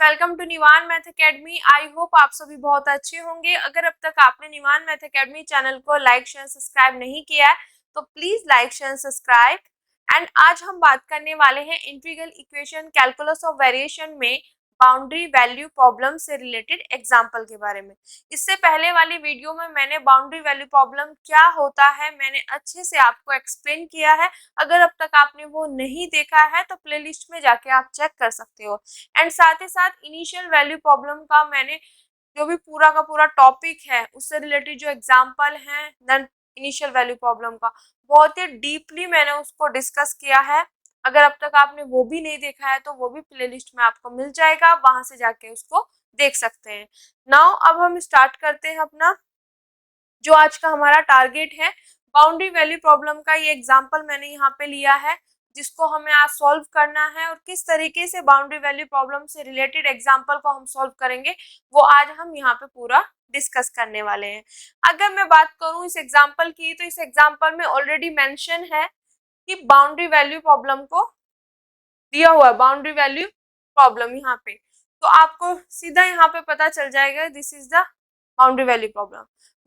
Welcome to Nivan math academy. I hope आप सभी बहुत अच्छे होंगे। अगर अब तक आपने निवान मैथ एकेडमी चैनल को लाइक शेयर सब्सक्राइब नहीं किया है तो please like share subscribe. And आज हम बात करने वाले हैं integral equation calculus of variation में बाउंड्री वैल्यू प्रॉब्लम से रिलेटेड एग्जाम्पल के बारे में। इससे पहले वाली वीडियो में मैंने बाउंड्री वैल्यू प्रॉब्लम क्या होता है मैंने अच्छे से आपको एक्सप्लेन किया है। अगर अब तक आपने वो नहीं देखा है तो प्लेलिस्ट में जाके आप चेक कर सकते हो। एंड साथ ही साथ इनिशियल वैल्यू प्रॉब्लम का मैंने जो भी पूरा का पूरा टॉपिक है उससे रिलेटेड जो एग्जाम्पल है देन इनिशियल वैल्यू प्रॉब्लम का बहुत ही डीपली मैंने उसको डिस्कस किया है। अगर अब तक आपने वो भी नहीं देखा है तो वो भी प्लेलिस्ट में आपको मिल जाएगा, वहां से जाके उसको देख सकते हैं। नाउ अब हम स्टार्ट करते हैं अपना जो आज का हमारा टारगेट है। बाउंड्री वैल्यू प्रॉब्लम का ये एग्जाम्पल मैंने यहाँ पे लिया है जिसको हमें आज सॉल्व करना है, और किस तरीके से बाउंड्री वैल्यू प्रॉब्लम से रिलेटेड एग्जाम्पल को हम सॉल्व करेंगे वो आज हम यहाँ पे पूरा डिस्कस करने वाले हैं। अगर मैं बात करूँ इस एग्जाम्पल की तो इस एग्जाम्पल में ऑलरेडी मेंशन है कि बाउंड्री वैल्यू प्रॉब्लम को दिया हुआ है, बाउंड्री वैल्यू प्रॉब्लम यहाँ पे, तो आपको सीधा यहाँ पे पता चल जाएगा this is the boundary value problem.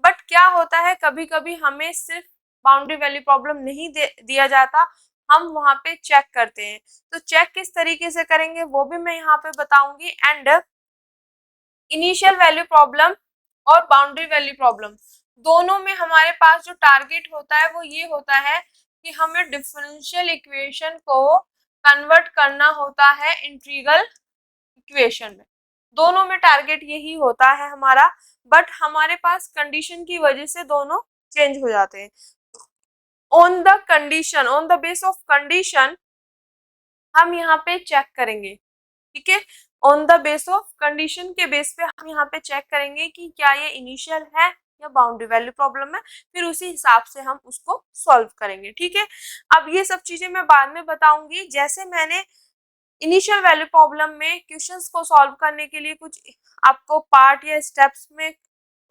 But क्या होता है कभी कभी हमें सिर्फ बाउंड्री वैल्यू प्रॉब्लम नहीं दिया जाता, हम वहां पे चेक करते हैं। तो चेक किस तरीके से करेंगे वो भी मैं यहाँ पे बताऊंगी। एंड इनिशियल वैल्यू प्रॉब्लम और बाउंड्री वैल्यू प्रॉब्लम दोनों में हमारे पास जो टारगेट होता है वो ये होता है कि हमें डिफरेंशियल इक्वेशन को कन्वर्ट करना होता है इंटीग्रल इक्वेशन में। दोनों में टारगेट यही होता है हमारा, बट हमारे पास कंडीशन की वजह से दोनों चेंज हो जाते हैं। On the condition, on the base of condition हम यहाँ पे चेक करेंगे, ठीक है। On the base of condition के बेस पे हम यहाँ पे चेक करेंगे कि क्या ये इनिशियल है या बाउंड्री वैल्यू प्रॉब्लम है, फिर उसी हिसाब से हम उसको सॉल्व करेंगे, ठीक है। अब ये सब चीजें मैं बाद में बताऊंगी। जैसे मैंने इनिशियल वैल्यू प्रॉब्लम में क्वेश्चंस को सॉल्व करने के लिए कुछ आपको पार्ट या स्टेप्स में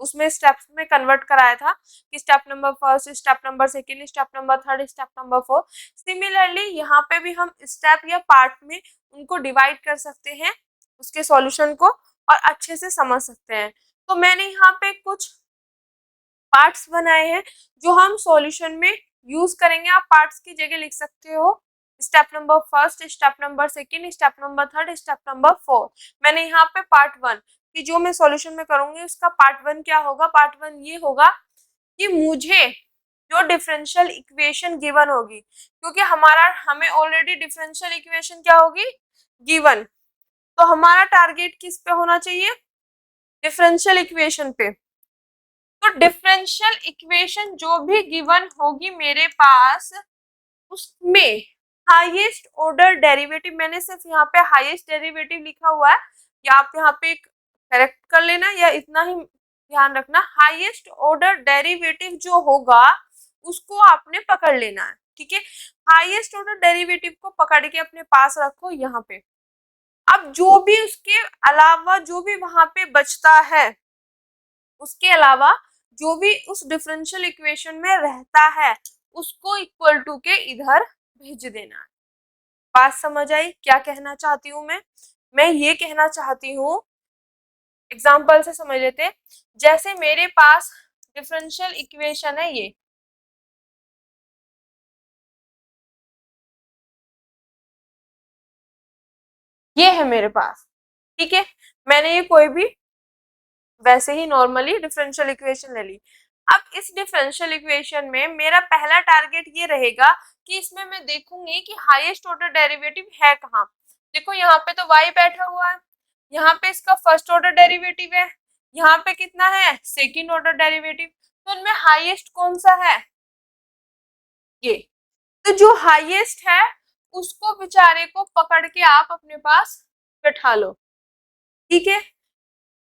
उसमें स्टेप्स में कन्वर्ट कराया था कि step number first, step number second, step number third, step number fourth. Similarly यहाँ पे भी हम स्टेप या पार्ट में उनको डिवाइड कर सकते हैं उसके सॉल्यूशन को और अच्छे से समझ सकते हैं। तो मैंने यहाँ पे कुछ पार्ट्स बनाए हैं जो हम सॉल्यूशन में यूज करेंगे। आप पार्ट्स की जगह लिख सकते हो step number first, step number second, step number third, step number fourth. मैंने यहाँ पे पार्ट वन कि जो मैं सॉल्यूशन में करूंगी उसका पार्ट वन क्या होगा, पार्ट वन ये होगा कि मुझे जो डिफरेंशियल इक्वेशन गिवन होगी, क्योंकि हमें ऑलरेडी डिफरेंशियल इक्वेशन क्या होगी गिवन, तो हमारा टारगेट किस पे होना चाहिए डिफरेंशियल इक्वेशन पे। तो डिफरेंशियल इक्वेशन जो भी गिवन होगी मेरे पास उसमें हाईएस्ट ऑर्डर डेरिवेटिव, मैंने सिर्फ यहाँ पे हाईएस्ट डेरिवेटिव लिखा हुआ है, या आप यहाँ पे करेक्ट कर लेना या इतना ही ध्यान रखना, हाईएस्ट ऑर्डर डेरिवेटिव जो होगा उसको आपने पकड़ लेना है, ठीक है। हाईएस्ट ऑर्डर डेरिवेटिव को पकड़ के अपने पास रखो यहाँ पे। अब जो भी उसके अलावा जो भी वहां पे बचता है, उसके अलावा जो भी उस डिफरेंशियल इक्वेशन में रहता है उसको इक्वल टू के इधर भेज देना है। बात समझ आई क्या कहना चाहती हूँ मैं ये कहना चाहती हूँ, एग्जाम्पल से समझ लेते हैं। जैसे मेरे पास डिफरेंशियल इक्वेशन है ये है मेरे पास, ठीक है। मैंने ये कोई भी वैसे ही नॉर्मली डिफरेंशियल इक्वेशन ले ली। अब इस डिफरेंशियल इक्वेशन में मेरा पहला टारगेट ये रहेगा कि इसमें मैं देखूंगी कि हाईएस्ट ऑर्डर डेरिवेटिव है कहाँ। देखो यहाँ पे तो y बैठा हुआ है, यहाँ पे इसका फर्स्ट ऑर्डर डेरिवेटिव है, यहाँ पे कितना है सेकंड ऑर्डर डेरिवेटिव, तो इनमें हाईएस्ट कौन सा है ये। तो जो हाईएस्ट है उसको बेचारे को पकड़ के आप अपने पास बैठा लो, ठीक है,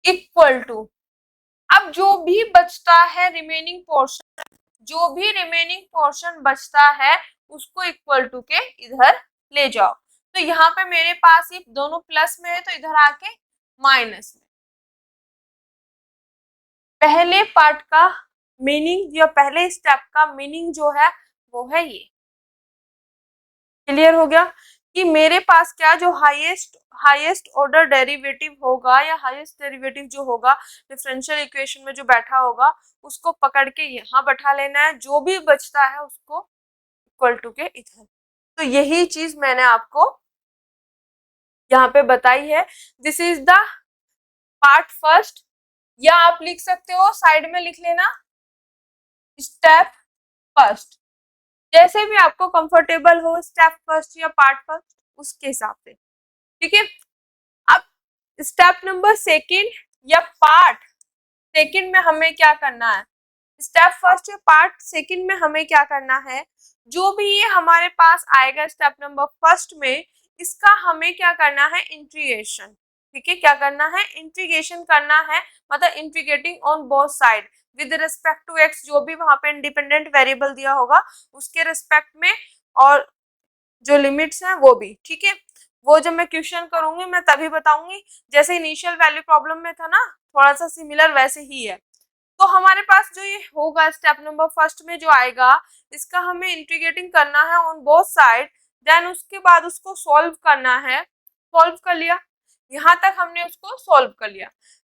इक्वल टू। अब जो भी बचता है रिमेनिंग पोर्शन, जो भी रिमेनिंग पोर्शन बचता है उसको इक्वल टू के इधर ले जाओ। तो यहाँ पे मेरे पास ये दोनों प्लस में है तो इधर आके माइनस में। पहले पार्ट का मीनिंग या पहले स्टेप का मीनिंग जो है वो है ये। क्लियर हो गया कि मेरे पास क्या जो हाईएस्ट ऑर्डर डेरिवेटिव होगा या हाईएस्ट डेरिवेटिव जो होगा डिफरेंशियल इक्वेशन में जो बैठा होगा उसको पकड़ के यहाँ बैठा लेना है, जो भी बचता है उसको इक्वल टू के इधर। तो यही चीज मैंने आपको यहाँ पे बताई है। This is the part first, या आप लिख सकते हो साइड में लिख लेना स्टेप फर्स्ट, जैसे भी आपको कंफर्टेबल हो, स्टेप फर्स्ट या पार्ट फर्स्ट उसके हिसाब से, ठीक है। अब स्टेप नंबर सेकंड या पार्ट सेकंड में हमें क्या करना है, स्टेप फर्स्ट या पार्ट सेकंड में हमें क्या करना है, जो भी ये हमारे पास आएगा स्टेप नंबर फर्स्ट में, इसका हमें क्या करना है, इंटीग्रेशन, ठीक है। क्या करना है, इंटीग्रेशन करना है, मतलब integrating on both side with respect to X, जो भी वहां पे इंडिपेंडेंट वेरिएबल दिया होगा उसके रिस्पेक्ट में, और जो लिमिट्स हैं वो भी, ठीक है। वो जब मैं क्वेश्चन करूंगी मैं तभी बताऊंगी, जैसे इनिशियल वैल्यू प्रॉब्लम में था ना, थोड़ा सा सिमिलर वैसे ही है। तो हमारे पास जो ये होगा स्टेप नंबर फर्स्ट में जो आएगा, इसका हमें इंटीग्रेटिंग करना है ऑन बोथ साइड, देन उसके बाद उसको सॉल्व करना है। सॉल्व कर लिया, यहाँ तक हमने उसको सॉल्व कर लिया।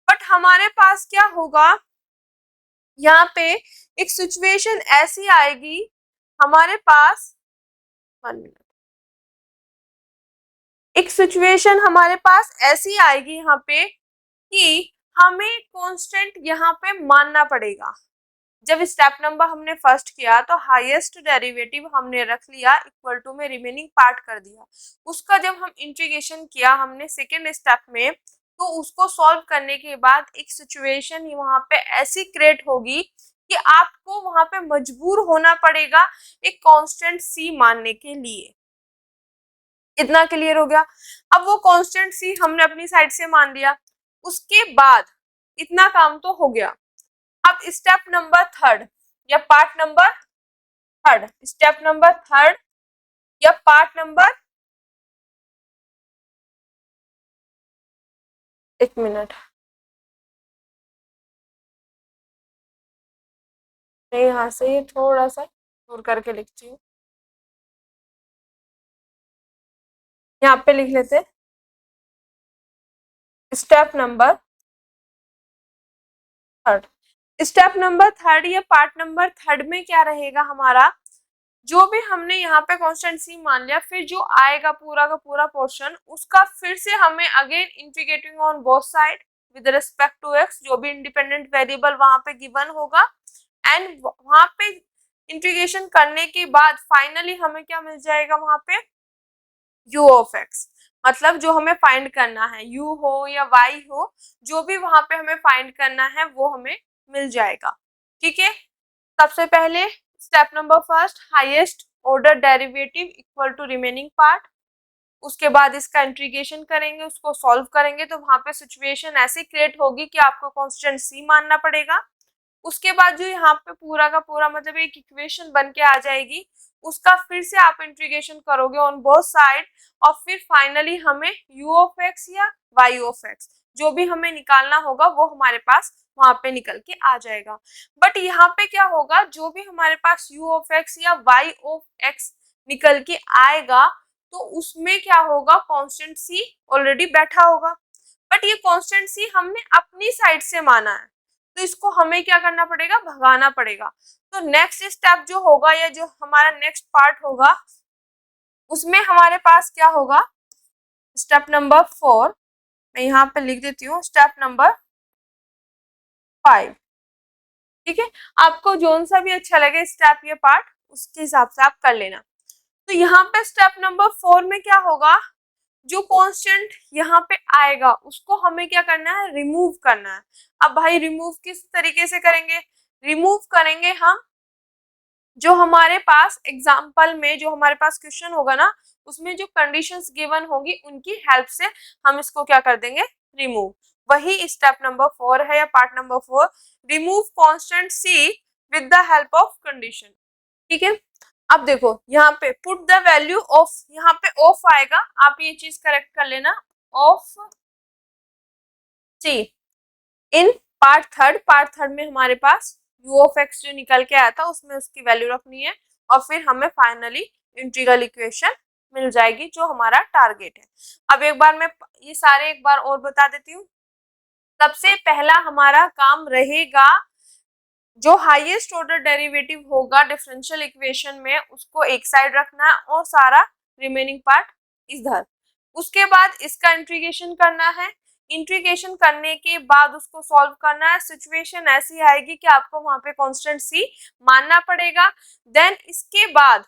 बट हमारे पास क्या होगा, यहाँ पे एक सिचुएशन ऐसी आएगी हमारे पास, 1 मिनट, एक सिचुएशन हमारे पास ऐसी आएगी यहाँ पे कि हमें कांस्टेंट यहाँ पे मानना पड़ेगा। जब स्टेप नंबर हमने फर्स्ट किया तो हाईएस्ट डेरिवेटिव हमने रख लिया, इक्वल टू में रिमेनिंग पार्ट कर दिया। उसका जब हम इंटीग्रेशन किया हमने सेकेंड स्टेप में, तो उसको सॉल्व करने के बाद एक सिचुएशन वहां पे ऐसी क्रिएट होगी कि आपको वहां पे मजबूर होना पड़ेगा एक कांस्टेंट सी मानने के लिए। इतना क्लियर हो गया। अब वो कांस्टेंट सी हमने अपनी साइड से मान लिया, उसके बाद इतना काम तो हो गया। अब स्टेप नंबर थर्ड या part number third, step number third या पार्ट नंबर, 1 मिनट, मैं यहाँ से थोड़ा सा दूर करके लिखती हूँ, यहाँ पे लिख लेते step number third. Step number third या पार्ट नंबर थर्ड में क्या रहेगा हमारा, जो भी हमने यहाँ पे कांस्टेंट सी मान लिया, फिर जो आएगा पूरा का पूरा पोर्शन उसका फिर से हमें again integrating on both side with respect to X, जो भी इंडिपेंडेंट वेरिएबल वहां पे गिवन होगा, एंड वहां पे इंटीग्रेशन करने के बाद फाइनली हमें क्या मिल जाएगा वहां पे, u ऑफ x, मतलब जो हमें फाइंड करना है, u हो या y हो, जो भी वहां पे हमें फाइंड करना है वो हमें मिल जाएगा, ठीक है। सबसे पहले step number first, highest order derivative equal to remaining part, उसके बाद इसका इंटीग्रेशन करेंगे, उसको सॉल्व करेंगे, तो वहां पे सिचुएशन ऐसी क्रिएट होगी कि आपको कांस्टेंट सी मानना पड़ेगा। उसके बाद जो यहाँ पे पूरा का पूरा मतलब एक इक्वेशन बन के आ जाएगी, उसका फिर से आप इंटीग्रेशन करोगे ऑन बोथ साइड, और फिर फाइनली हमें u ऑफ x या y ऑफ x जो भी हमें निकालना होगा वो हमारे पास वहां पे निकल के आ जाएगा। बट यहाँ पे क्या होगा, जो भी हमारे पास u ऑफ x या y ऑफ x निकल के आएगा तो उसमें क्या होगा, कांस्टेंट c ऑलरेडी बैठा होगा, बट ये कांस्टेंट c हमने अपनी साइड से माना है, तो इसको हमें क्या करना पड़ेगा, भगाना पड़ेगा। तो नेक्स्ट स्टेप जो होगा या जो हमारा नेक्स्ट पार्ट होगा उसमें हमारे पास क्या होगा, स्टेप नंबर 4, मैं यहाँ पे लिख देती हूँ स्टेप नंबर 5, ठीक है। आपको जोन सा भी अच्छा लगे स्टेप या पार्ट उसके हिसाब से आप कर लेना। तो यहाँ पे स्टेप नंबर 4 में क्या होगा, जो कांस्टेंट यहाँ पे आएगा उसको हमें क्या करना है, रिमूव करना है। अब भाई रिमूव किस तरीके से करेंगे, रिमूव करेंगे हम, जो हमारे पास एग्जाम्पल में जो हमारे पास क्वेश्चन होगा ना उसमें जो कंडीशंस गिवन होंगी उनकी हेल्प से हम इसको क्या कर देंगे, रिमूव। वही स्टेप नंबर 4 है या part number 4, remove constant C with the help of condition, ठीक है। अब देखो यहाँ पे पुट द वैल्यू ऑफ, यहाँ पे ऑफ आएगा, आप ये चीज करेक्ट कर लेना, of C in part third में हमारे पास u ऑफ x जो निकल के आया था उसमें उसकी वैल्यू रखनी है, और फिर हमें फाइनली इंटीग्रल इक्वेशन मिल जाएगी जो हमारा टारगेट है। अब एक बार मैं ये सारे एक बार और बता देती हूँ। सबसे पहला हमारा काम रहेगा जो हाईएस्ट ऑर्डर डेरिवेटिव होगा डिफरेंशियल इक्वेशन में उसको एक साइड रखना है और सारा रिमेनिंग पार्ट इधर। उसके बाद इसका इंटीग्रेशन करना है। इंटीग्रेशन करने के बाद उसको सॉल्व करना है। सिचुएशन ऐसी आएगी कि आपको वहां पे कांस्टेंट सी मानना पड़ेगा। देन इसके बाद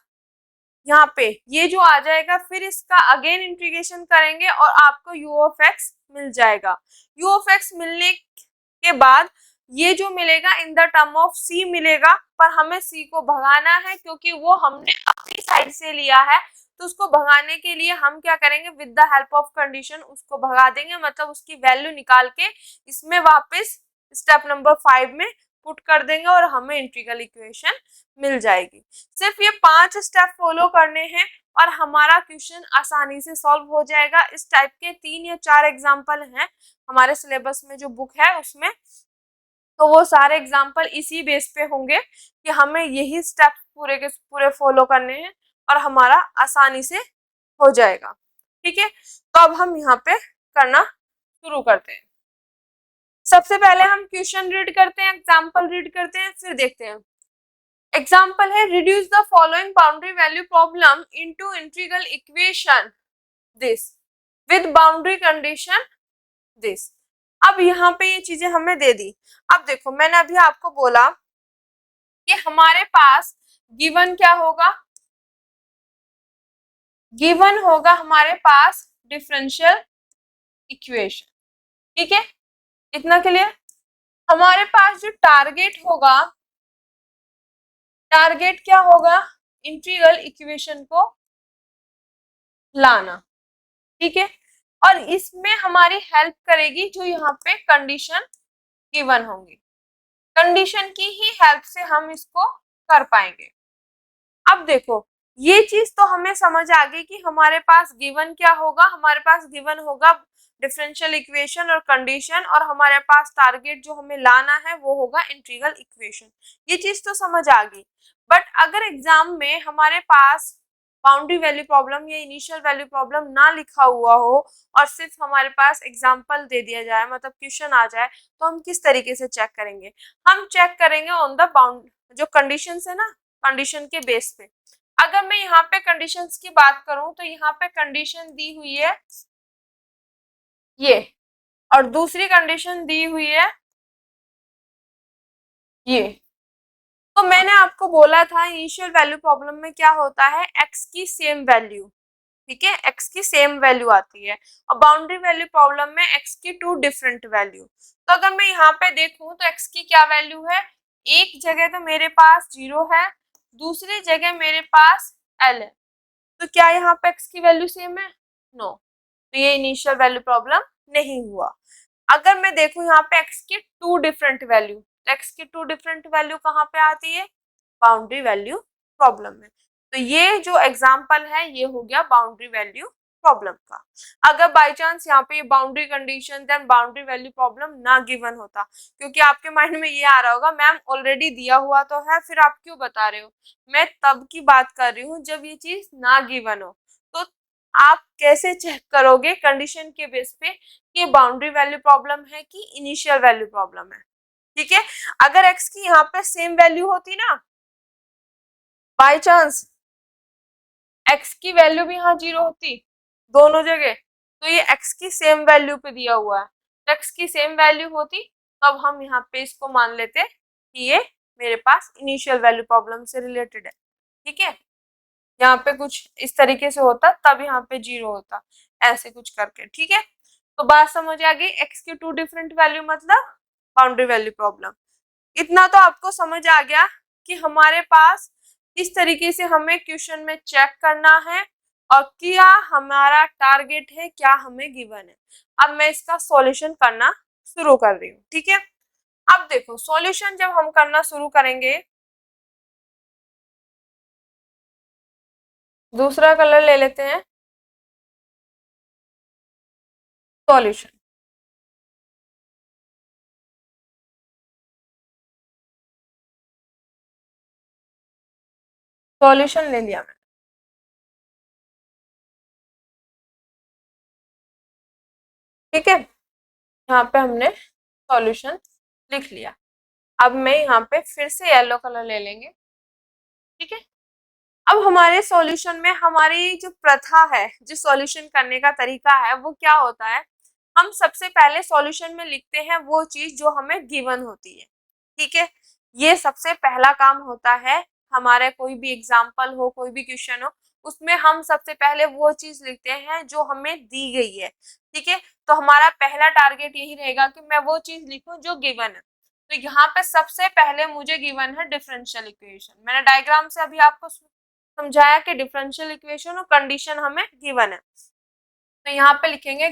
यहाँ पे ये जो आ जाएगा, फिर इसका अगेन इंटीग्रेशन करेंगे और आपको u ऑफ x मिल जाएगा। u ऑफ x मिलने के बाद ये जो मिलेगा in the term of c मिलेगा, पर हमें c को भगाना है क्योंकि वो हमने अपनी साइड से लिया है। तो उसको भगाने के लिए हम क्या करेंगे, with the help of condition उसको भगा देंगे, मतलब उसकी वैल्यू निकाल के इसमें वापस स्टेप नंबर 5 में पुट कर देंगे और हमें इंटीग्रल इक्वेशन मिल जाएगी। सिर्फ ये 5 स्टेप फॉलो करने हैं और हमारा क्वेश्चन आसानी से सॉल्व हो जाएगा। इस टाइप के 3 या 4 एग्जाम्पल हैं हमारे सिलेबस में जो बुक है उसमें, तो वो सारे एग्जाम्पल इसी बेस पे होंगे कि हमें यही स्टेप पूरे के पूरे फॉलो करने हैं और हमारा आसानी से हो जाएगा। ठीक है, तो अब हम यहाँ पे करना शुरू करते हैं। सबसे पहले हम क्वेश्चन रीड करते हैं, एग्जाम्पल रीड करते हैं, फिर देखते हैं। एग्जाम्पल है, reduce the following boundary value problem into integral equation this with boundary condition this. अब यहाँ पे ये चीजें हमें दे दी। अब देखो, मैंने अभी आपको बोला कि हमारे पास गिवन क्या होगा, गिवन होगा हमारे पास डिफरेंशियल इक्वेशन। ठीक है, इतना क्लियर। हमारे पास जो टारगेट होगा, टारगेट क्या होगा, इंटीग्रल इक्वेशन को लाना। ठीक है, और इसमें हमारी हेल्प करेगी जो यहाँ पे कंडीशन गिवन होंगी, कंडीशन की ही हेल्प से हम इसको कर पाएंगे। अब देखो, ये चीज तो हमें समझ आ गई कि हमारे पास गिवन क्या होगा, हमारे पास गिवन होगा डिफरेंशियल इक्वेशन और कंडीशन, और हमारे पास टारगेट जो हमें लाना है वो होगा इंटीग्रल इक्वेशन। ये चीज तो समझ आ गई। बट अगर एग्जाम में हमारे पास बाउंड्री वैल्यू प्रॉब्लम या इनिशियल वैल्यू प्रॉब्लम ना लिखा हुआ हो और सिर्फ हमारे पास एग्जाम्पल दे दिया जाए, मतलब क्वेश्चन आ जाए, तो हम किस तरीके से चेक करेंगे? हम चेक करेंगे ऑन द बाउंड जो कंडीशन है ना, कंडीशन के बेस पे। अगर मैं यहाँ पे कंडीशंस की बात करूं तो यहाँ पे कंडीशन दी हुई है ये, और दूसरी कंडीशन दी हुई है ये। तो मैंने आपको बोला था इनिशियल वैल्यू प्रॉब्लम में क्या होता है, एक्स की सेम वैल्यू, ठीक है, एक्स की सेम वैल्यू आती है, और बाउंड्री वैल्यू प्रॉब्लम में एक्स की 2 डिफरेंट वैल्यू। तो अगर मैं यहाँ पे देखूं तो एक्स की क्या वैल्यू है, एक जगह तो मेरे पास 0 है, दूसरी जगह मेरे पास एल है। तो क्या यहाँ पे एक्स की वैल्यू सेम है? नो, तो ये इनिशियल वैल्यू प्रॉब्लम नहीं हुआ। अगर मैं देखूं यहाँ पे एक्स की 2 डिफरेंट वैल्यू, तो एक्स की 2 डिफरेंट वैल्यू कहाँ पे आती है, बाउंड्री वैल्यू प्रॉब्लम में। तो ये जो एग्जांपल है ये हो गया बाउंड्री वैल्यू प्रॉब्लम का। अगर बाय चांस यहाँ पे boundary condition then boundary value problem ना गिवन होता, क्योंकि आपके माइंड में ये आ रहा होगा मैम ऑलरेडी दिया हुआ तो है, फिर आप क्यों बता रहे हो? मैं तब की बात कर रही हूँ जब ये चीज ना गिवन हो। तो आप कैसे चेक करोगे कंडीशन के बेस पे कि बाउंड्री वैल्यू प्रॉब्लम है कि इनिशियल वैल्यू प्रॉब्लम है? ठीक है, अगर एक्स की यहाँ पे सेम वैल्यू होती ना, बाय चांस एक्स की वैल्यू भी यहाँ 0 होती दोनों जगह, तो ये एक्स की सेम वैल्यू पे दिया हुआ है, तो एक्स की सेम वैल्यू होती तब हम यहाँ पे इसको मान लेते कि ये मेरे पास इनिशियल वैल्यू प्रॉब्लम से रिलेटेड है। ठीक है, यहाँ पे कुछ इस तरीके से होता तब यहाँ पे 0 होता, ऐसे कुछ करके। ठीक है, तो बात समझ आ गई, एक्स की 2 डिफरेंट वैल्यू मतलब बाउंड्री वैल्यू प्रॉब्लम। इतना तो आपको समझ आ गया कि हमारे पास किस तरीके से हमें क्वेश्चन में चेक करना है और क्या हमारा टारगेट है, क्या हमें गिवन है। अब मैं इसका सॉल्यूशन करना शुरू कर रही हूँ। ठीक है, अब देखो सॉल्यूशन जब हम करना शुरू करेंगे, दूसरा कलर ले लेते हैं, सॉल्यूशन। सॉल्यूशन ले लिया मैंने। ठीक है, यहाँ पे हमने सॉल्यूशन लिख लिया। अब मैं यहाँ पे फिर से येलो कलर ले लेंगे। ठीक है, अब हमारे सॉल्यूशन में हमारी जो प्रथा है, जो सॉल्यूशन करने का तरीका है, वो क्या होता है, हम सबसे पहले सॉल्यूशन में लिखते हैं वो चीज जो हमें गिवन होती है। ठीक है, ये सबसे पहला काम होता है हमारे, कोई भी एग्जाम्पल हो, कोई भी क्वेश्चन हो, उसमें हम सबसे पहले वो चीज लिखते हैं जो हमें दी गई है। ठीक है, तो हमारा पहला टारगेट यही रहेगा कि मैं वो चीज लिखूं जो गिवन है। तो यहाँ पे सबसे पहले मुझे गिवन है डिफरेंशियल इक्वेशन। मैंने डायग्राम से अभी आपको समझाया कि डिफरेंशियल इक्वेशन और कंडीशन हमें गिवन है। तो यहाँ पे लिखेंगे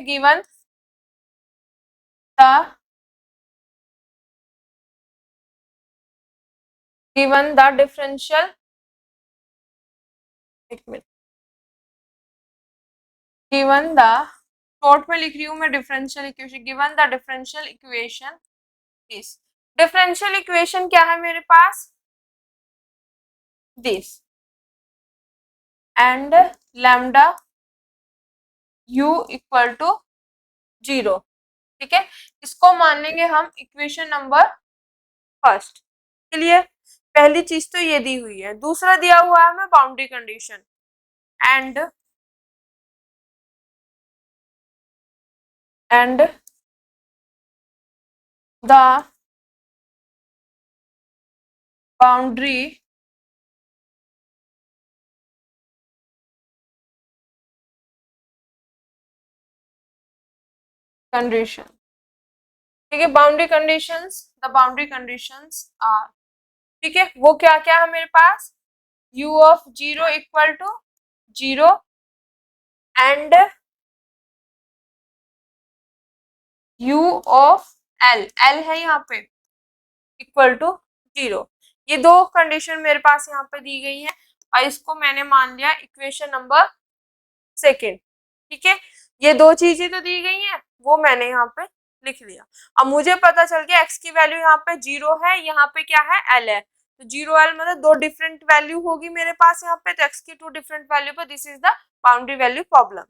द गिवन द डिफरेंशियल, एक मिनट, गिवन द, शॉर्ट में लिख रही हूँ मैं differential equation, given the differential equation this. Differential equation क्या है मेरे पास, this and lambda u equal to 0। ठीक है, इसको मान लेंगे हम इक्वेशन नंबर फर्स्ट। क्लियर, पहली चीज तो ये दी हुई है। दूसरा दिया हुआ है हमें boundary condition, and the boundary condition. ठीक है, boundary conditions, the boundary conditions are, ठीक है, वो क्या क्या है मेरे पास, u of 0 equal to 0 and u of l, l है यहाँ पे, इक्वल टू 0। ये दो कंडीशन मेरे पास यहाँ पे दी गई है और इसको मैंने मान लिया इक्वेशन नंबर सेकेंड। ठीक है, ये दो चीजें तो दी गई हैं, वो मैंने यहाँ पे लिख लिया। अब मुझे पता चल गया x की वैल्यू यहाँ पे 0 है, यहाँ पे क्या है, l है। तो 0 l मतलब दो डिफरेंट वैल्यू होगी मेरे पास यहाँ पे, तो x की टू डिफरेंट वैल्यू पर this is the boundary value problem.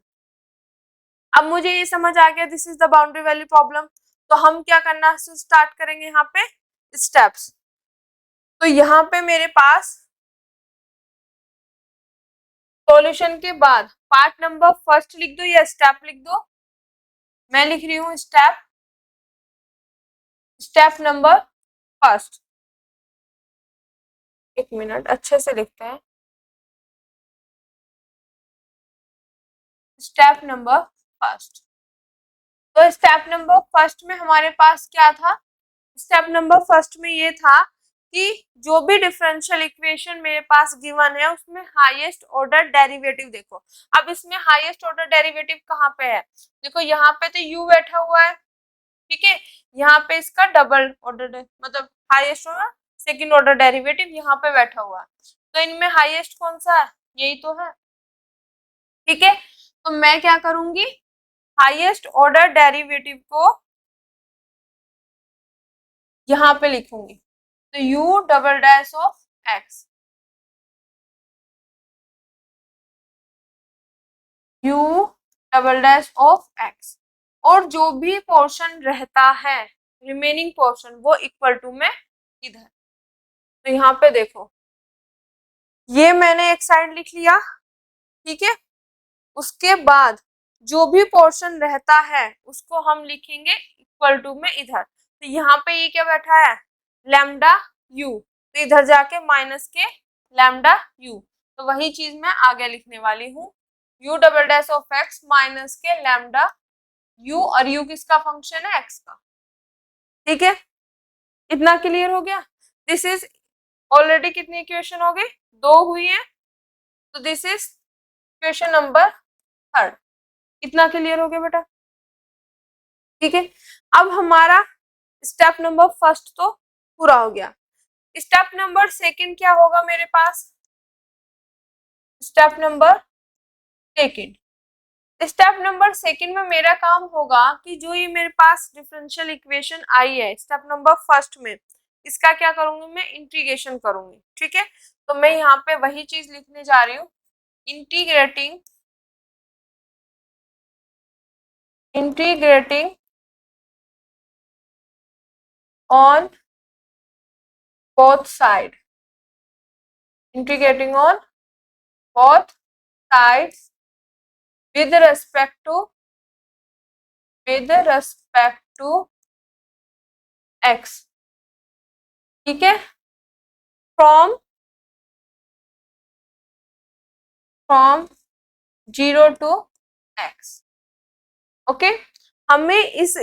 अब मुझे ये समझ आ गया this is the boundary value problem. तो हम क्या करना स्टार्ट करेंगे यहाँ पे, स्टेप्स। तो यहाँ पे मेरे पास सॉल्यूशन के बाद पार्ट नंबर फर्स्ट लिख दो या स्टेप लिख दो। मैं लिख रही हूँ स्टेप नंबर फर्स्ट। एक मिनट, अच्छे से लिखते हैं। स्टेप नंबर फर्स्ट, तो स्टेप नंबर फर्स्ट में हमारे पास क्या था, स्टेप नंबर फर्स्ट में ये था कि जो भी डिफरेंशियल इक्वेशन मेरे पास गिवन है उसमें हाईएस्ट ऑर्डर डेरिवेटिव देखो। अब इसमें हाईएस्ट ऑर्डर डेरिवेटिव कहाँ पे है, देखो यहाँ पे तो u बैठा हुआ है। ठीक है, यहाँ पे इसका डबल ऑर्डर मतलब highest order second order derivative यहाँ पे बैठा हुआ है। तो इनमें हाईएस्ट कौन सा है, यही तो है। ठीक है, तो मैं क्या करूंगी, हाईएस्ट ऑर्डर डेरिवेटिव को यहाँ पे लिखूंगी। तो u double dash of x, u double dash of x, और जो भी पोर्शन रहता है रिमेनिंग पोर्शन वो इक्वल टू में इधर। तो यहाँ पे देखो ये मैंने एक साइड लिख लिया। ठीक है, उसके बाद जो भी पोर्शन रहता है उसको हम लिखेंगे इक्वल टू में इधर। तो यहाँ पे ये क्या बैठा है, लैम्डा u, तो इधर जाके माइनस के लैम्डा u। तो वही चीज मैं आगे लिखने वाली हूँ, u double dash of x minus के लैम्डा u, और u किसका फंक्शन है, x का। ठीक है, इतना क्लियर हो गया। दिस इज ऑलरेडी कितनी इक्वेशन हो गई, दो हुई है। तो this is equation number third. इतना क्लियर हो गया बेटा। ठीक है, अब हमारा स्टेप नंबर फर्स्ट तो पूरा हो गया। स्टेप नंबर सेकंड क्या होगा मेरे पास, step number second, step number second में मेरा काम होगा कि जो ये मेरे पास डिफरेंशियल इक्वेशन आई है स्टेप नंबर फर्स्ट में, इसका क्या करूंगी, मैं इंटीग्रेशन करूंगी। ठीक है, तो मैं यहाँ पे वही चीज लिखने जा रही हूँ, integrating integrating on both side, integrating on both sides with respect to x, ठीक है, फ्रॉम 0 to x। ओके, हमें इस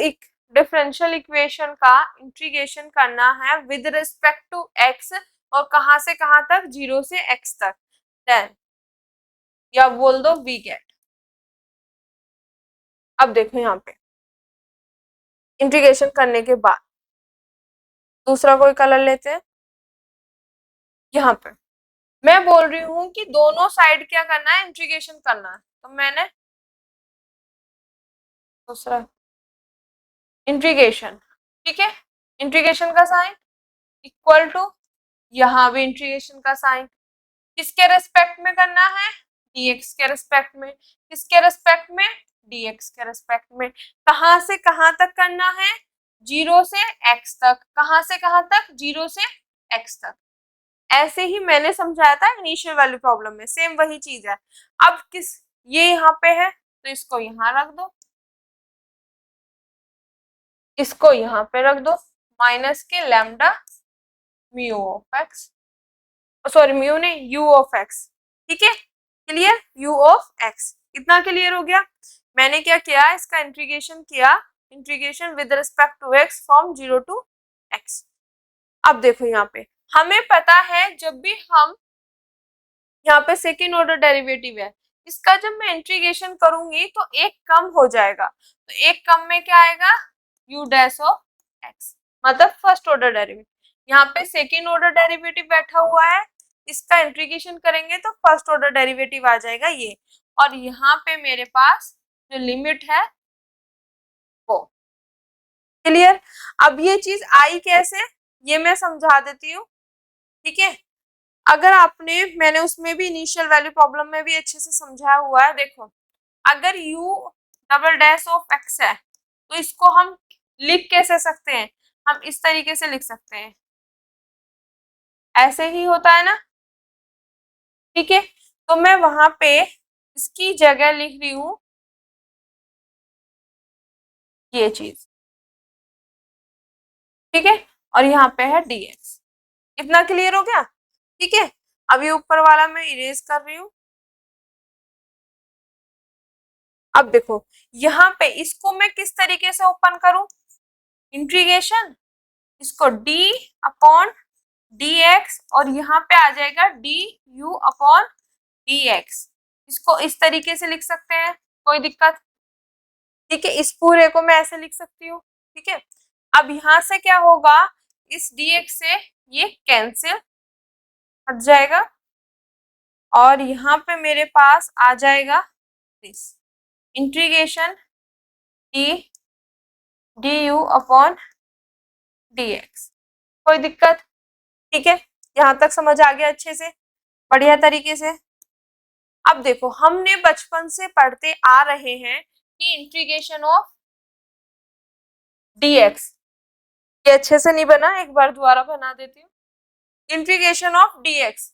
डिफरेंशियल इक्वेशन का इंटीग्रेशन करना है विद रिस्पेक्ट टू x, और कहां से कहां तक, 0 से x तक। देन या बोल दो वी गेट। अब देखो यहाँ पे इंटीग्रेशन करने के बाद दूसरा कोई कलर लेते हैं। यहाँ पे मैं बोल रही हूँ कि दोनों साइड क्या करना है, इंटीग्रेशन करना है, तो मैंने दूसरा इंटीग्रेशन, ठीक है, इंटीग्रेशन का साइन इक्वल टू, यहाँ भी इंटीग्रेशन का साइन किसके रेस्पेक्ट में करना है, dx के रेस्पेक्ट में, किसके रेस्पेक्ट में, dx के रेस्पेक्ट में। कहां से कहां तक करना है, 0 से x तक। कहां से कहां तक, 0 से x तक। ऐसे ही मैंने समझाया था इनिशियल वैल्यू प्रॉब्लम में, सेम वही चीज है। अब ये यहाँ पे है तो इसको यहाँ रख दो, इसको यहाँ पे रख दो, माइनस के lambda mu of X, sorry mu नहीं, यू ऑफ एक्स, ठीक है, क्लियर, यू ऑफ एक्स। इतना क्लियर हो गया। मैंने क्या किया, इसका इंटीग्रेशन किया, integration with respect to X from 0 to X. अब देखो यहाँ पे हमें पता है जब भी हम यहाँ पे सेकेंड ऑर्डर डेरिवेटिव है, इसका जब मैं इंटीग्रेशन करूंगी तो एक कम हो जाएगा, तो एक कम में क्या आएगा, u डैश ऑफ x, मतलब फर्स्ट ऑर्डर डेरिवेटिव। यहाँ पे सेकेंड ऑर्डर डेरिवेटिव बैठा हुआ है, इसका इंटीग्रेशन करेंगे तो फर्स्ट ऑर्डर डेरिवेटिव आ जाएगा ये, और यहाँ पे मेरे पास जो लिमिट है वो, क्लियर। अब ये चीज आई कैसे, ये मैं समझा देती हूँ, ठीक है। अगर आपने, मैंने उसमें भी इनिशियल वैल्यू प्रॉब्लम में भी अच्छे से समझाया हुआ है, देखो अगर u double dash of x है तो इसको हम लिख कैसे सकते हैं, हम इस तरीके से लिख सकते हैं, ऐसे ही होता है ना, ठीक है। तो मैं वहां पे इसकी जगह लिख रही हूं ये चीज, ठीक है, और यहाँ पे है dx। इतना क्लियर हो गया, ठीक है। अब ये ऊपर वाला मैं इरेज कर रही हूँ। अब देखो यहाँ पे इसको मैं किस तरीके से ओपन करूं, इंटीग्रेशन, इसको d अपॉन dx, और यहाँ पे आ जाएगा du अपॉन dx। इसको इस तरीके से लिख सकते हैं, कोई दिक्कत, ठीक है। इस पूरे को मैं ऐसे लिख सकती हूँ, ठीक है। अब यहाँ से क्या होगा, इस dx से ये कैंसिल हट जाएगा, और यहाँ पे मेरे पास आ जाएगा this integration d du upon dx। कोई दिक्कत, ठीक है, यहाँ तक समझ आ गया अच्छे से, बढ़िया तरीके से। अब देखो हमने बचपन से पढ़ते आ रहे हैं कि इंटीग्रेशन ऑफ dx, ये अच्छे से नहीं बना, एक बार दोबारा बना देती हूँ। इंटीग्रेशन ऑफ dx,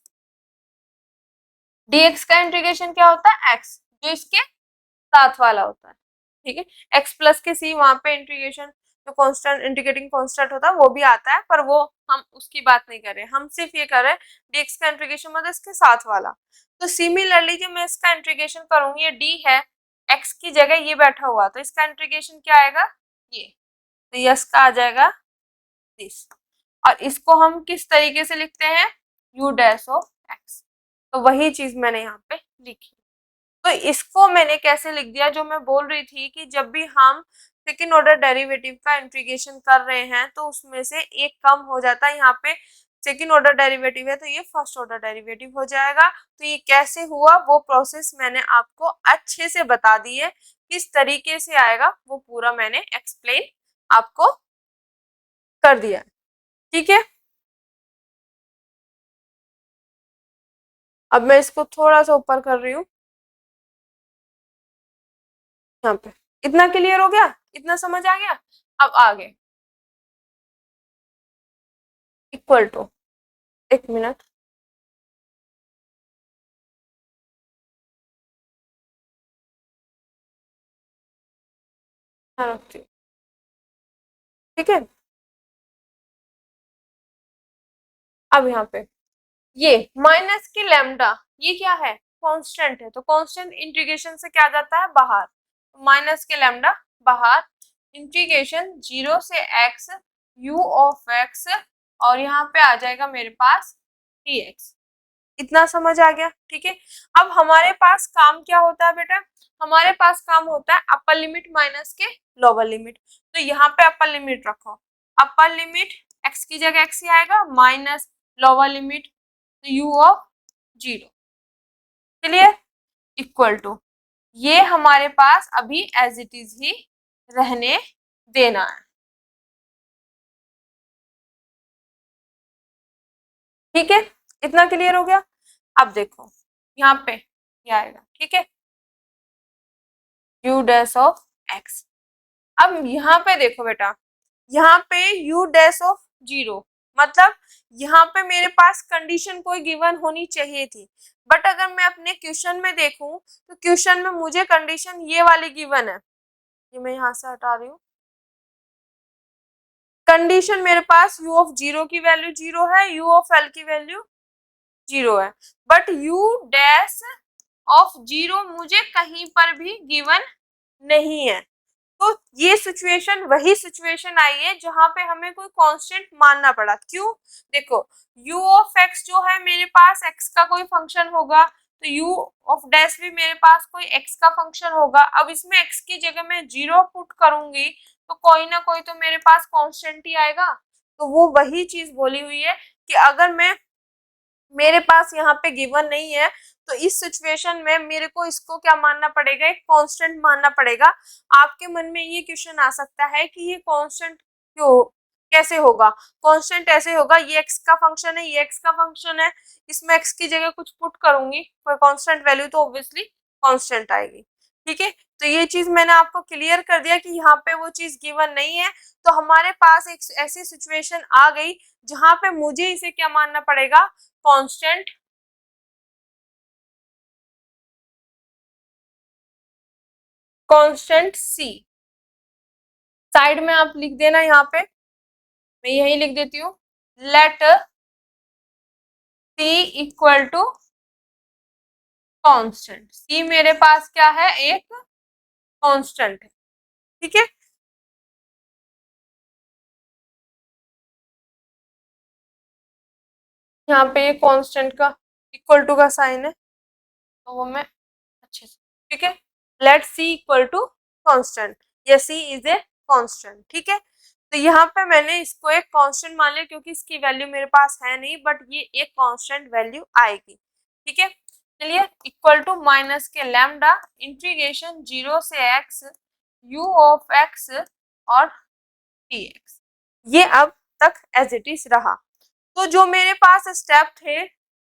dx का इंटीग्रेशन क्या होता है, x, जो इसके साथ वाला होता है, ठीक है। x प्लस के c, वहां पे इंटीग्रेशन जो कांस्टेंट, इंटीग्रेटिंग कांस्टेंट होता है वो भी आता है, पर वो हम उसकी बात नहीं कर रहे, हम सिर्फ ये कर रहे हैं dx का इंटीग्रेशन मतलब इसके साथ वाला। तो सिमिलरली जब मैं इसका इंटीग्रेशन करूंगी, ये d है, x की जगह ये बैठा हुआ, तो इसका इंटीग्रेशन क्या आएगा, ये, तो यस का आ जाएगा दिस। और इसको हम किस तरीके से लिखते हैं, u डैश ऑफ x, तो वही चीज मैंने यहाँ पे लिखी। तो इसको मैंने कैसे लिख दिया, जो मैं बोल रही थी कि जब भी हम सेकेंड ऑर्डर डेरिवेटिव का इंटीग्रेशन कर रहे हैं तो उसमें से एक कम हो जाता है, यहाँ पे सेकेंड ऑर्डर डेरिवेटिव है तो ये फर्स्ट ऑर्डर डेरिवेटिव हो जाएगा। तो ये कैसे हुआ, वो प्रोसेस मैंने आपको अच्छे से बता दी है, किस तरीके से आएगा वो पूरा मैंने एक्सप्लेन आपको कर दिया, ठीक है। अब मैं इसको थोड़ा सा ऊपर कर रही हूँ यहाँ पे, इतना क्लियर हो गया, इतना समझ आ गया। अब आगे इक्वल टू, एक मिनट, हाँ रखती हूँ, ठीक है। अब यहाँ पे ये माइनस की लैम्डा, ये क्या है, कांस्टेंट है, तो कांस्टेंट इंटीग्रेशन से क्या जाता है बाहर, माइनस के लैम्डा बाहर, इंटीग्रेशन 0 से x u ऑफ x, और यहाँ पे आ जाएगा मेरे पास dx। इतना समझ आ गया, ठीक है। अब हमारे पास काम क्या होता है बेटा, हमारे पास काम होता है अपर लिमिट माइनस के लोअर लिमिट। तो यहाँ पे अपर लिमिट रखो, अपर लिमिट x की जगह x ही आएगा, minus lower limit u of 0, clear, equal to, ये हमारे पास अभी एज इट इज ही रहने देना है, ठीक है। इतना क्लियर हो गया। अब देखो यहाँ पे क्या आएगा, ठीक है, u डैश ऑफ x। अब यहाँ पे देखो बेटा, यहाँ पे u डैश ऑफ 0, मतलब यहाँ पे मेरे पास कंडीशन कोई गिवन होनी चाहिए थी, बट अगर मैं अपने क्वेश्चन में देखूं तो क्वेश्चन में मुझे कंडीशन ये वाली गिवन है, ये मैं यहाँ से हटा रही हूँ, कंडीशन मेरे पास u ऑफ 0 की वैल्यू 0 है, u ऑफ l की वैल्यू 0 है, बट u डैश ऑफ 0 मुझे कहीं पर भी गिवन नहीं है। तो ये सिचुएशन वही सिचुएशन आई है जहां पे हमें कोई कांस्टेंट मानना पड़ा, क्यों, देखो u ऑफ x जो है मेरे पास x का कोई फंक्शन होगा, तो u ऑफ डैश भी मेरे पास कोई x का फंक्शन होगा। अब इसमें x की जगह मैं 0 पुट करूंगी तो कोई ना कोई तो मेरे पास कांस्टेंट ही आएगा। तो वो वही चीज बोली हुई है कि अगर मैं, मेरे पास यहाँ पे गिवन नहीं है, तो इस सिचुएशन में मेरे को इसको क्या मानना पड़ेगा, एक कांस्टेंट मानना पड़ेगा। आपके मन में ये क्वेश्चन आ सकता है कि ये कांस्टेंट क्यों, कैसे होगा, कांस्टेंट ऐसे होगा, ये x का फंक्शन है, ये x का फंक्शन है, इसमें x की जगह कुछ पुट करूंगी कोई कांस्टेंट वैल्यू तो ऑब्वियसली कांस्टेंट आएगी, ठीक है। तो ये चीज मैंने आपको क्लियर कर दिया कि यहाँ पे वो चीज गिवन नहीं है, तो हमारे पास एक ऐसी सिचुएशन आ गई जहां पे मुझे इसे क्या मानना पड़ेगा, कांस्टेंट, कांस्टेंट सी। साइड में आप लिख देना, यहाँ पे मैं यही लिख देती हूँ, let C equal to constant. C मेरे पास क्या है, एक कांस्टेंट है, ठीक है। यहाँ पे ये कांस्टेंट का इक्वल टू का साइन है, तो वो मैं अच्छे से, ठीक है, let C equal to constant, ये सी इज ए कांस्टेंट, ठीक है। तो यहाँ पे मैंने इसको एक कांस्टेंट मान लिया क्योंकि इसकी वैल्यू मेरे पास है नहीं, बट ये एक कांस्टेंट वैल्यू आएगी, ठीक है। चलिए, इक्वल टू माइनस के लैम्डा इंटीग्रेशन 0 से x u ऑफ x और dx, ये अब तक एज इट इज रहा। तो जो मेरे पास स्टेप थे,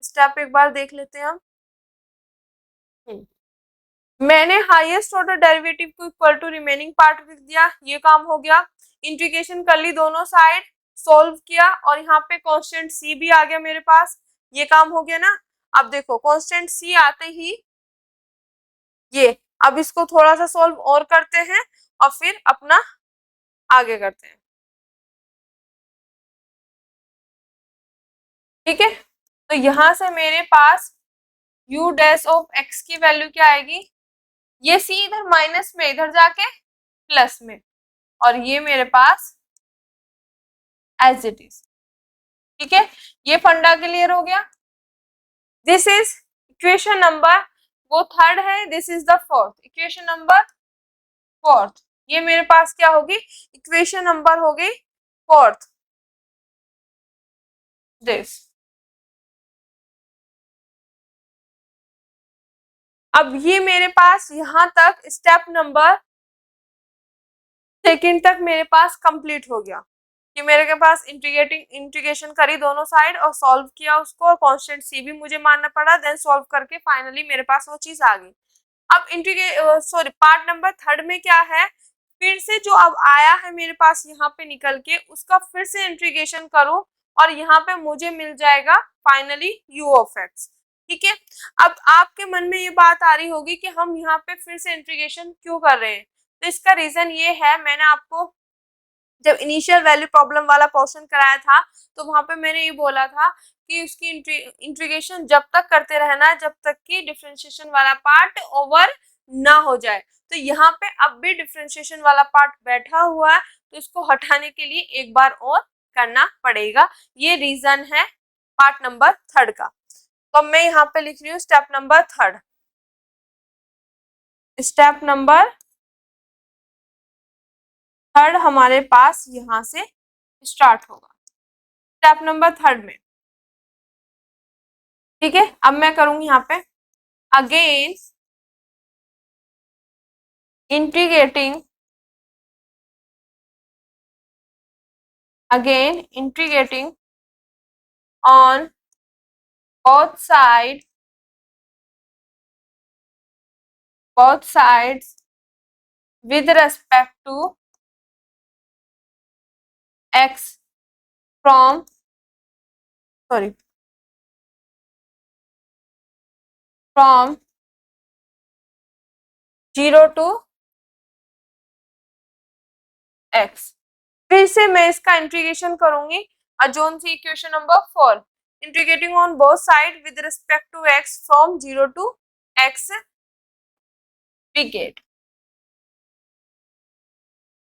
स्टेप एक बार देख लेते हैं हम। मैंने हाईएस्ट ऑर्डर डेरिवेटिव को इक्वल टू रिमेनिंग पार्ट लिख दिया, ये काम हो गया। इंटीग्रेशन कर ली दोनों साइड, सॉल्व किया, और यहाँ पे कांस्टेंट सी भी आ गया मेरे पास, ये काम हो गया ना। अब देखो कांस्टेंट सी आते ही ये, अब इसको थोड़ा सा सॉल्व और करते हैं और फिर अपना आगे करते हैं, ठीक है। तो यहाँ से मेरे पास u डैश ऑफ x की वैल्यू क्या आएगी, ये c इधर माइनस में, इधर जाके प्लस में, और ये मेरे पास एज इट इज, ठीक है। ये फंडा क्लियर हो गया। दिस इज इक्वेशन नंबर, वो थर्ड है, this is the fourth, equation number fourth, ये मेरे पास क्या होगी, इक्वेशन नंबर हो गई फोर्थ, दिस। अब ये मेरे पास यहाँ तक स्टेप नंबर सेकंड तक मेरे पास कंप्लीट हो गया कि मेरे के पास इंटीग्रेशन करी दोनों साइड और सॉल्व किया उसको, और कांस्टेंट सी भी मुझे मानना पड़ा, देन सॉल्व करके फाइनली मेरे पास वो चीज आ गई। अब सॉरी पार्ट नंबर थर्ड में क्या है, फिर से जो अब आया है मेरे पास यहाँ पे निकल के, उसका फिर से इंटीग्रेशन करूं और यहाँ पे मुझे मिल जाएगा फाइनली u ऑफ x। ठीक है, अब आपके मन में ये बात आ रही होगी कि हम यहाँ पे फिर से इंटीग्रेशन क्यों कर रहे हैं। तो इसका रीजन ये है, मैंने आपको जब इनिशियल वैल्यू प्रॉब्लम वाला पोर्शन कराया था तो वहां पे मैंने ये बोला था कि उसकी इंटीग्रेशन जब तक करते रहना है जब तक कि डिफरेंशिएशन वाला पार्ट ओवर ना हो जाए। तो यहाँ पे अब भी डिफरेंशिएशन वाला पार्ट बैठा हुआ है, तो इसको हटाने के लिए एक बार और करना पड़ेगा। ये रीजन है पार्ट नंबर थर्ड का। तो अब मैं यहाँ पे लिख रही हूँ step number third. Step number third हमारे पास यहाँ से स्टार्ट होगा, स्टेप नंबर थर्ड में। ठीक है, अब मैं करूंगी यहाँ पे again integrating, again integrating on both sides, both sides with respect to x from sorry from 0 to x। फिर से मैं इसका इंटीग्रेशन करूंगी जोन C equation number 4, integrating on both side with respect to x from 0 to x ब्रिगेड।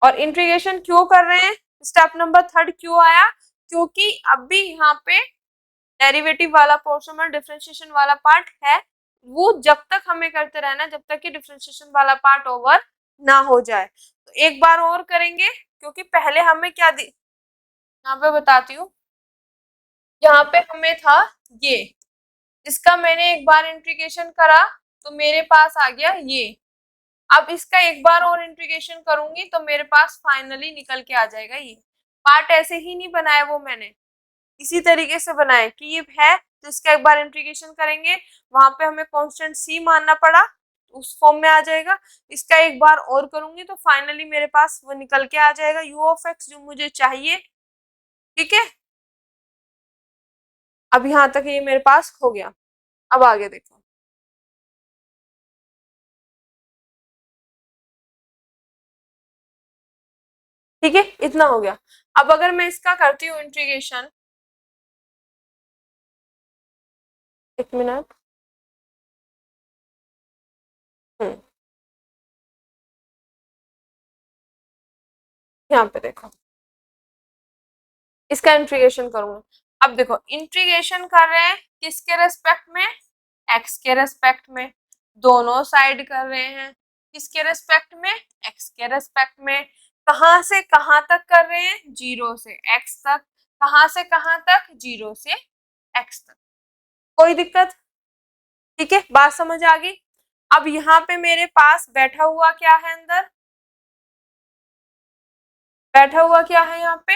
और integration क्यों कर रहे हैं, स्टेप नंबर थर्ड क्यों आया, क्योंकि अभी यहाँ पे डेरिवेटिव वाला पोर्शन और डिफरेंशिएशन वाला पार्ट है, वो जब तक हमें करते रहना जब तक कि डिफरेंशिएशन वाला पार्ट ओवर ना हो जाए। तो एक बार और करेंगे, क्योंकि पहले हमें क्या यहाँ पे बताती हूँ, यहाँ पे हमें था ये, इसका मैंने एक बार इंटीग्रेशन करा तो मेरे पास आ गया ये। अब इसका एक बार और इंटीग्रेशन करूंगी तो मेरे पास फाइनली निकल के आ जाएगा ये। पार्ट ऐसे ही नहीं बनाया वो मैंने, इसी तरीके से बनाए कि ये है तो इसका एक बार इंटीग्रेशन करेंगे, वहां पे हमें कांस्टेंट c मानना पड़ा, उस फॉर्म में आ जाएगा। इसका एक बार और करूंगी तो फाइनली मेरे पास वो निकल के आ जाएगा u ऑफ x जो मुझे चाहिए। ठीक है, अब यहाँ तक ये मेरे पास हो गया। अब आगे देखो, ठीक है इतना हो गया। अब अगर मैं इसका करती हूँ इंटीग्रेशन, एक मिनट, यहाँ पे देखो इसका इंटीग्रेशन करूंगा। अब देखो इंटीग्रेशन कर रहे हैं किसके रेस्पेक्ट में, x के रेस्पेक्ट में, दोनों साइड कर रहे हैं किसके रेस्पेक्ट में, x के रेस्पेक्ट में। कहां से कहां तक कर रहे हैं, 0 से x तक। कहां से कहां तक, 0 से x तक। कोई दिक्कत, ठीक है बात समझ आ गई। अब यहाँ पे मेरे पास बैठा हुआ क्या है, अंदर बैठा हुआ क्या है यहाँ पे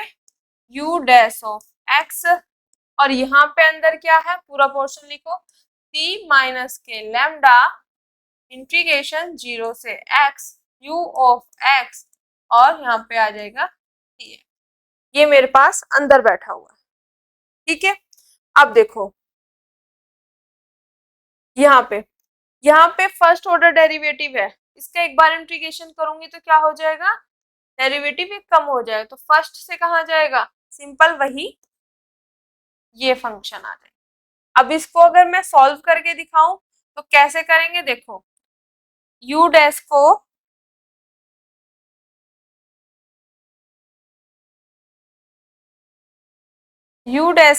u डैश ऑफ x, और यहाँ पे अंदर क्या है, पूरा पोर्शन लिखो c माइनस के लैम्डा इंटीग्रेशन 0 से x u ऑफ x, और यहाँ पे आ जाएगा ये मेरे पास अंदर बैठा हुआ है। ठीक है, अब देखो यहाँ पे फर्स्ट ऑर्डर डेरिवेटिव है, इसका एक बार इंटीग्रेशन करूंगी तो क्या हो जाएगा, डेरिवेटिव एक कम हो जाएगा, तो फर्स्ट से कहाँ जाएगा, सिंपल वही ये फंक्शन आ जाएगा। अब इसको अगर मैं सॉल्व करके दिखाऊं तो कैसे करेंगे, देखो u डैश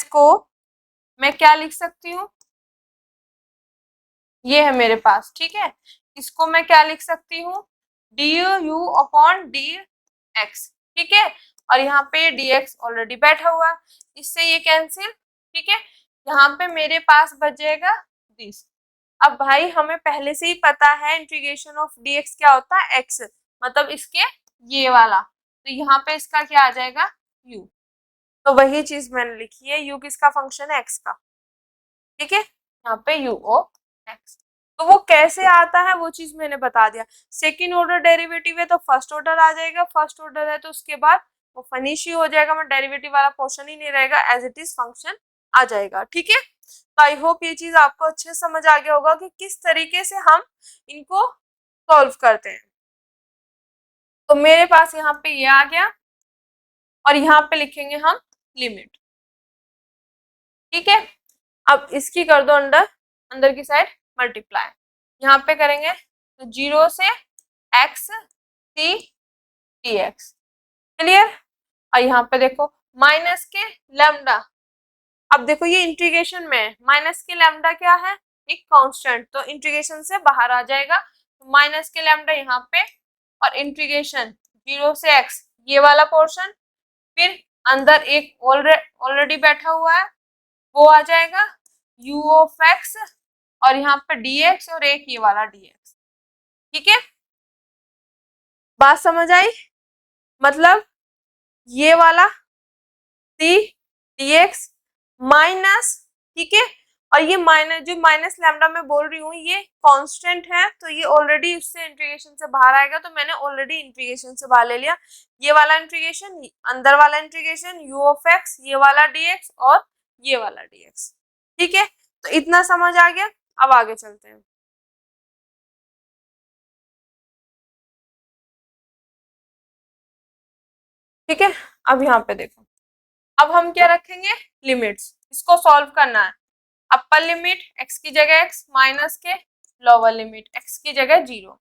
को मैं क्या लिख सकती हूँ, ये है मेरे पास, ठीक है, इसको मैं क्या लिख सकती हूँ, D you upon D x. ठीक है, और यहाँ पे dx ऑलरेडी बैठा हुआ, इससे ये कैंसिल। ठीक है, यहाँ पे मेरे पास बचेगा दिस। अब भाई हमें पहले से ही पता है इंटीग्रेशन ऑफ dx क्या होता है, x, मतलब इसके ये वाला, तो यहाँ पे इसका क्या आ जाएगा u। तो वही चीज मैंने लिखी है, u किसका फंक्शन है, x का। ठीक है, यहाँ पे u ऑफ x। तो वो कैसे आता है वो चीज मैंने बता दिया। सेकेंड ऑर्डर डेरिवेटिव है तो फर्स्ट ऑर्डर आ जाएगा, फर्स्ट ऑर्डर है तो उसके बाद वो फिनिश ही हो जाएगा, मतलब डेरिवेटिव वाला पोर्शन ही नहीं रहेगा, एज इट इज फंक्शन आ जाएगा। ठीक है, तो आई होप ये चीज आपको अच्छे से समझ आ गया होगा कि किस तरीके से हम इनको सॉल्व करते हैं। तो मेरे पास यहाँ पे ये आ गया और यहाँ पे लिखेंगे हम लिमिट। ठीक है, अब इसकी कर दो अंदर, अंदर की साइड मल्टीप्लाई, यहाँ पे करेंगे तो 0 से x c dx। क्लियर। और यहाँ पे देखो माइनस के लैम्डा, अब देखो ये इंटीग्रेशन में है, माइनस के लैम्डा क्या है, एक कांस्टेंट, तो इंटीग्रेशन से बाहर आ जाएगा, तो माइनस के लैम्डा यहाँ पे, और इंटीग्रेशन 0 से x ये वाला पोर्शन, फिर अंदर एक ऑलरेडी बैठा हुआ है वो आ जाएगा u ऑफ x, और यहाँ पे dx, और एक ये वाला dx। ठीक है, बात समझ आई, मतलब ये वाला c dx माइनस, ठीक है, और ये माइनस, जो माइनस लैम्डा मैं बोल रही हूँ ये कांस्टेंट है, तो ये ऑलरेडी उससे इंटीग्रेशन से बाहर आएगा, तो मैंने ऑलरेडी इंटीग्रेशन से बाहर ले लिया, ये वाला इंटीग्रेशन, अंदर वाला इंटीग्रेशन u ऑफ x, ये वाला dx और ये वाला dx। ठीक है, तो इतना समझ आ गया, अब आगे चलते हैं। ठीक है, अब यहाँ पे देखो, अब हम क्या रखेंगे, लिमिट्स, इसको सॉल्व करना है। अपर लिमिट x की जगह x माइनस के लोअर लिमिट x की जगह 0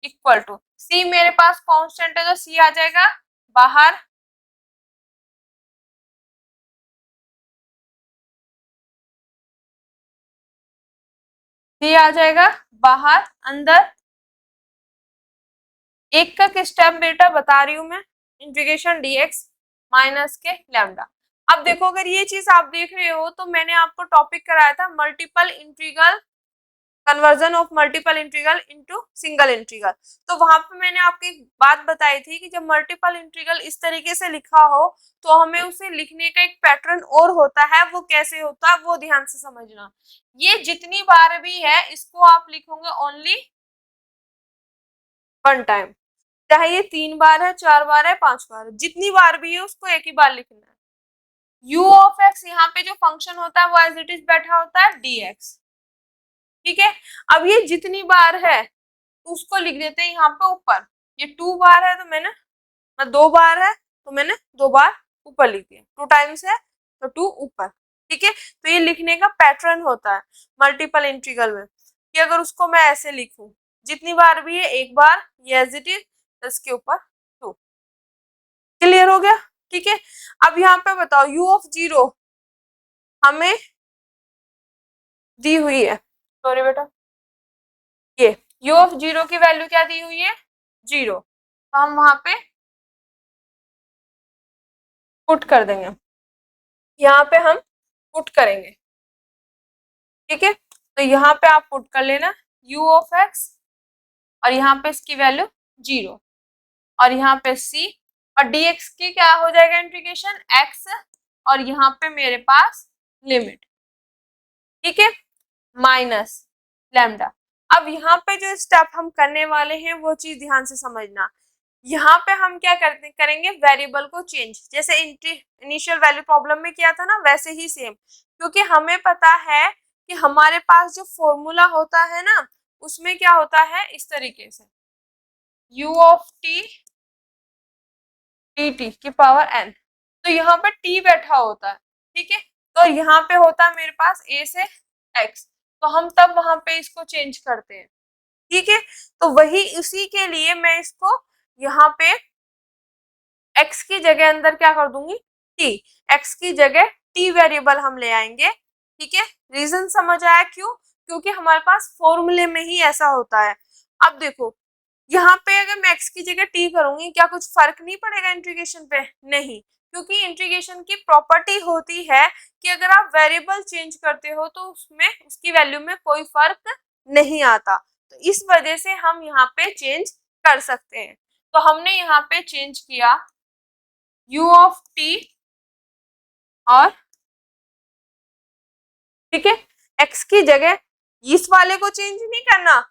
इक्वल टू c, मेरे पास कांस्टेंट है तो c आ जाएगा बाहर, c आ जाएगा बाहर, अंदर एक का स्टेप बेटा बता रही हूं मैं, इंटीग्रेशन dx माइनस के लैम्डा। अब देखो अगर ये चीज आप देख रहे हो तो मैंने आपको टॉपिक कराया था multiple integral, conversion of multiple integral into single integral. तो वहां पे मैंने आपको एक बात बताई थी कि जब मल्टीपल इंटीग्रल इस तरीके से लिखा हो तो हमें उसे लिखने का एक पैटर्न और होता है, वो कैसे होता है वो ध्यान से समझना। ये जितनी बार भी है इसको आप लिखोगे ओनली वन टाइम, चाहे ये 3 बार है, 4 बार है, 5 बार है, जितनी बार भी है उसको एक ही बार लिखना है। u ऑफ x यहाँ पे जो फंक्शन होता है वो एज इट इज बैठा होता है dx। ठीक है, अब ये जितनी बार है तो उसको लिख देते हैं यहाँ पे ऊपर, ये 2 बार है तो मैंने, 2 बार है तो मैंने 2 बार ऊपर लिख दिया, 2 टाइम्स है तो 2 ऊपर। ठीक है, तो ये लिखने का पैटर्न होता है मल्टीपल इंटीग्रल में, कि अगर उसको मैं ऐसे लिखूं, जितनी बार भी है एक बार ये एज इट इज, इसके ऊपर 2। क्लियर हो गया। ठीक है, अब यहाँ पे बताओ u ऑफ 0 हमें दी हुई है, सॉरी बेटा, ये u ऑफ 0 की वैल्यू क्या दी हुई है, 0, तो हम वहां पे पुट कर देंगे, यहाँ पे हम पुट करेंगे। ठीक है, तो यहाँ पे आप पुट कर लेना u ऑफ x, और यहाँ पे इसकी वैल्यू 0, और यहाँ पे c, और dx की क्या हो जाएगा इंटीग्रेशन x, और यहाँ पे मेरे पास लिमिट, ठीक है, माइनस लैम्डा। अब यहाँ पे जो स्टेप हम करने वाले हैं वो चीज ध्यान से समझना, यहाँ पे हम क्या करते करेंगे, वेरिएबल को चेंज, जैसे इनिशियल वैल्यू प्रॉब्लम में किया था ना वैसे ही सेम, क्योंकि हमें पता है कि हमारे पास जो फॉर्मूला होता है ना उसमें क्या होता है इस तरीके से, u ऑफ t dt की पावर n, तो यहाँ पे t बैठा होता है। ठीक है, तो यहाँ पे होता है मेरे पास a से x, तो हम तब वहां पे इसको चेंज करते हैं। ठीक है, तो वही उसी के लिए मैं इसको यहाँ पे x की जगह अंदर क्या कर दूंगी, t, x की जगह t वेरिएबल हम ले आएंगे। ठीक है, रीजन समझ आया क्यों, क्योंकि हमारे पास फॉर्मूले में ही ऐसा होता है। अब देखो यहाँ पे अगर मैं x की जगह t करूंगी क्या कुछ फर्क नहीं पड़ेगा इंटीग्रेशन पे, नहीं, क्योंकि इंटीग्रेशन की प्रॉपर्टी होती है कि अगर आप वेरिएबल चेंज करते हो तो उसमें उसकी वैल्यू में कोई फर्क नहीं आता, तो इस वजह से हम यहाँ पे चेंज कर सकते हैं। तो हमने यहाँ पे चेंज किया u ऑफ t, और ठीक है x की जगह इस वाले को चेंज नहीं करना,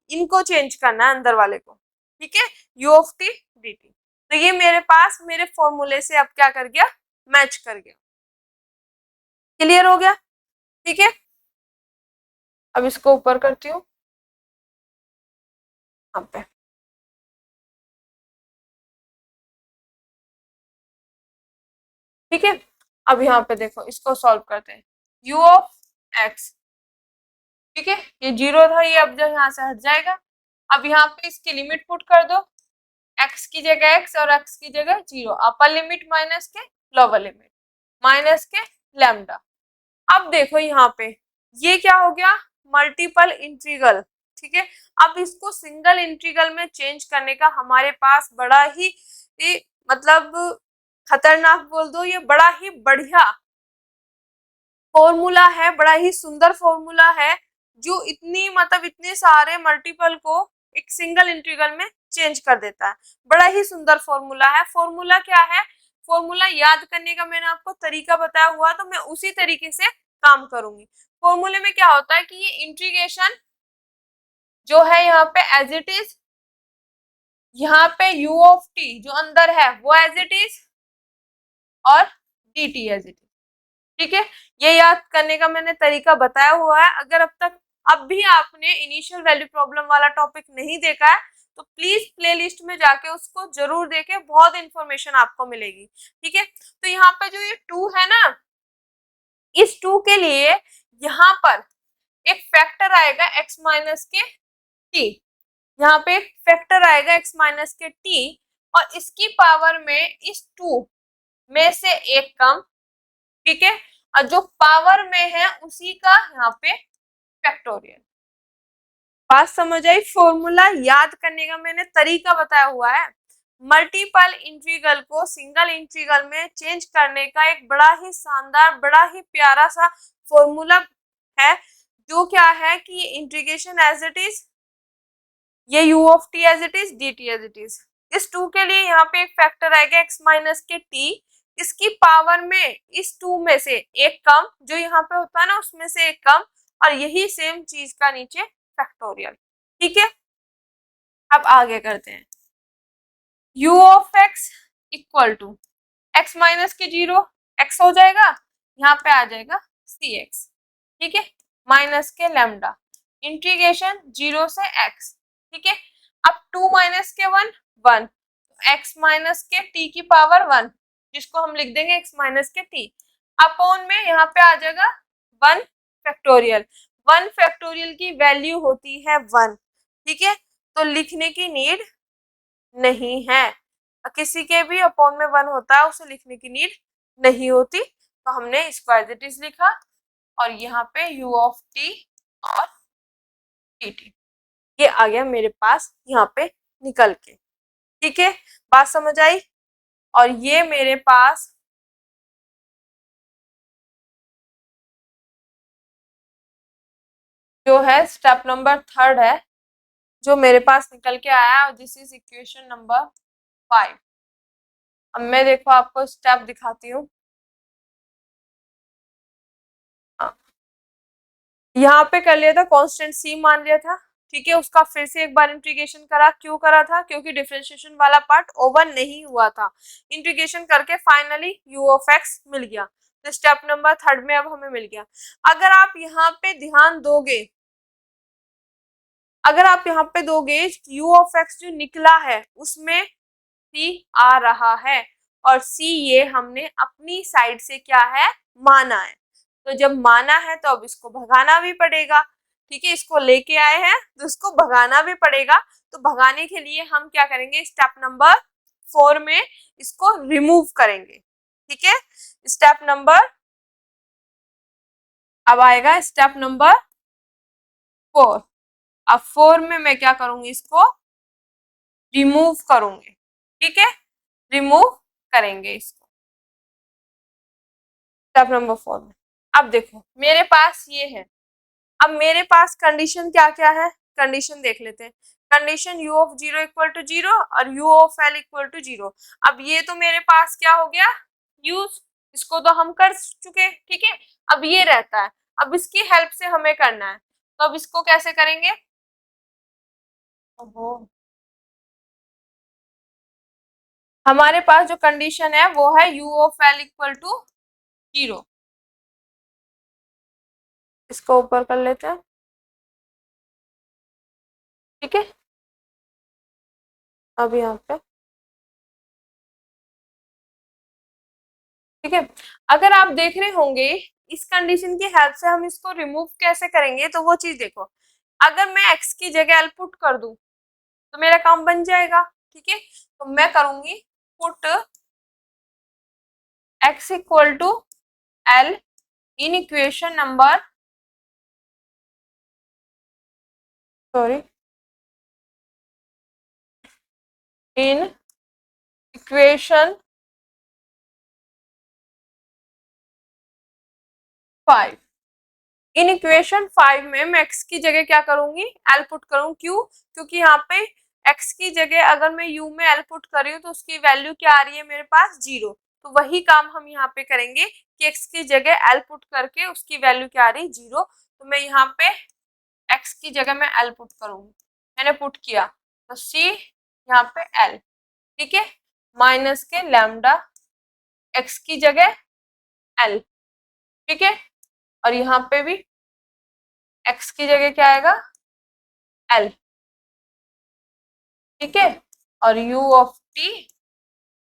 इनको चेंज करना है अंदर वाले को, ठीक है, u of T D T. तो ये मेरे पास मेरे फॉर्मूले से अब क्या कर गया, मैच कर गया। क्लियर हो गया, ठीक है। अब इसको ऊपर करती हूँ यहाँ पे, ठीक है। अब यहाँ पे देखो, इसको सॉल्व करते हैं। u ऑफ x, ठीक है, ये 0 था, ये अब जब यहाँ से हट जाएगा। अब यहाँ पे इसकी लिमिट पुट कर दो, x की जगह x और x की जगह 0, अपर लिमिट माइनस के लोअर लिमिट माइनस के लैम्डा। अब देखो यहाँ पे ये क्या हो गया, मल्टीपल इंटीग्रल, ठीक है। अब इसको सिंगल इंटीग्रल में चेंज करने का हमारे पास बड़ा ही मतलब खतरनाक बोल दो, ये बड़ा ही बढ़िया फॉर्मूला है, बड़ा ही सुंदर फॉर्मूला है, जो इतनी मतलब इतने सारे मल्टीपल को एक सिंगल इंटीग्रल में चेंज कर देता है। बड़ा ही सुंदर फॉर्मूला है। फॉर्मूला क्या है, फॉर्मूला याद करने का मैंने आपको तरीका बताया हुआ, तो मैं उसी तरीके से काम करूंगी। फॉर्मूले में क्या होता है कि ये इंटीग्रेशन जो है यहाँ पे एज इट इज, यहाँ पे u ऑफ टी जो अंदर है वो एज इट इज, और D T as it is, ठीक है। ये याद करने का मैंने तरीका बताया हुआ है। अगर अब भी आपने इनिशियल वैल्यू प्रॉब्लम वाला टॉपिक नहीं देखा है तो प्लीज प्लेलिस्ट में जाके उसको जरूर देखें, बहुत इंफॉर्मेशन आपको मिलेगी, ठीक है। तो यहाँ पे जो ये 2 है ना, इस 2 के लिए यहाँ पर एक फैक्टर आएगा x माइनस के t, यहाँ पे एक फैक्टर आएगा x माइनस के t, और इसकी पावर में इस 2 में से एक कम, ठीक है, और जो पावर में है उसी का यहाँ पे फैक्टोरियल। बात समझ आई, फॉर्मूला याद करने का मैंने तरीका बताया हुआ है। मल्टीपल इंटीग्रल को सिंगल इंटीग्रल में चेंज करने का एक बड़ा ही शानदार, बड़ा ही प्यारा सा फॉर्मूला है, जो क्या है कि ये इंटीग्रेशन एज इट इज, ये u of t as it is, dt as it is. इस 2 के लिए यहाँ पे एक फैक्टर आएगा x माइनस के t, इसकी पावर में इस 2 में से एक कम, जो यहाँ पे होता है ना उसमें से एक कम, और यही सेम चीज का नीचे फैक्टोरियल, ठीक है। अब आगे करते हैं, u of x equal to x minus K 0, x हो जाएगा, यहाँ पे आ जाएगा cx, ठीक है, माइनस के लैम्डा, इंटीग्रेशन 0 से x, ठीक है। अब 2 माइनस के 1 1, x माइनस के t की पावर 1, जिसको हम लिख देंगे x minus k t, upon में यहाँ पे आ जाएगा 1 फैक्टोरियल। 1 फैक्टोरियल की वैल्यू होती है 1, ठीक है, तो लिखने की नीड नहीं है। किसी के भी अपॉन में 1 होता है, उसे लिखने की नीड नहीं होती, तो हमने इसको एज इट इज लिखा, और यहाँ पे u ऑफ t और dt ये आ गया मेरे पास यहाँ पे निकल के, ठीक है। बात समझ आई, और ये मेरे पास जो है स्टेप नंबर 3 है, जो मेरे पास निकल के आया, और दिस इज इक्वेशन नंबर 5। अब मैं देखो आपको स्टेप दिखाती हूँ। यहाँ पे कर लिया था, कांस्टेंट c मान लिया था, ठीक है। उसका फिर से एक बार इंटीग्रेशन करा, क्यों करा था, क्योंकि डिफरेंशिएशन वाला पार्ट ओवर नहीं हुआ था। इंटीग्रेशन करके फाइनली u ऑफ x मिल गया, तो स्टेप नंबर 3 में अब हमें मिल गया। अगर आप यहाँ पे ध्यान दोगे, अगर आप यहाँ पे दोगे u ऑफ x जो निकला है उसमें c आ रहा है, और c ये हमने अपनी साइड से क्या है, माना है। तो जब माना है तो अब इसको भगाना भी पड़ेगा, ठीक है, इसको लेके आए हैं तो इसको भगाना भी पड़ेगा। तो भगाने के लिए हम क्या करेंगे, स्टेप नंबर 4 में इसको रिमूव करेंगे, ठीक है। स्टेप नंबर अब आएगा स्टेप नंबर 4। अब 4 में मैं क्या करूंगी, इसको रिमूव करूंगी, ठीक है, रिमूव करेंगे इसको स्टेप नंबर 4 में। अब देखो मेरे पास ये है, अब मेरे पास कंडीशन क्या क्या है, कंडीशन देख लेते हैं। Condition u of 0 equal to 0 और u of l equal to 0। अब ये तो मेरे पास क्या हो गया, यूज, इसको तो हम कर चुके, ठीक है। अब ये रहता है, अब इसकी हेल्प से हमें करना है। तो अब इसको कैसे करेंगे? ओहो, हमारे पास जो कंडीशन है वो है u of l equal to 0। इसको ऊपर कर लेते हैं, ठीक है। अब यहाँ पे, ठीक है, अगर आप देख रहे होंगे इस कंडीशन की हेल्प से हम इसको रिमूव कैसे करेंगे, तो वो चीज देखो। अगर मैं x की जगह l पुट कर दूं तो मेरा काम बन जाएगा, ठीक है। तो मैं करूंगी put x equal to l in equation number, sorry, in equation 5। In equation 5 में मैं x की जगह क्या करूंगी, l पुट करूँ। क्यों? क्योंकि यहाँ पे x की जगह अगर मैं u में l पुट कर रही हूँ तो उसकी वैल्यू क्या आ रही है मेरे पास, 0। तो वही काम हम यहाँ पे करेंगे कि x की जगह l पुट करके उसकी वैल्यू क्या आ रही, 0। तो मैं यहाँ पे x की जगह मैं l पुट करूंगी, मैंने पुट किया तो c यहाँ पे l, ठीक है, माइनस के लैम्डा x की जगह l, ठीक है। और यहाँ पे भी x की जगह क्या आएगा, l, ठीक है। और u ऑफ t,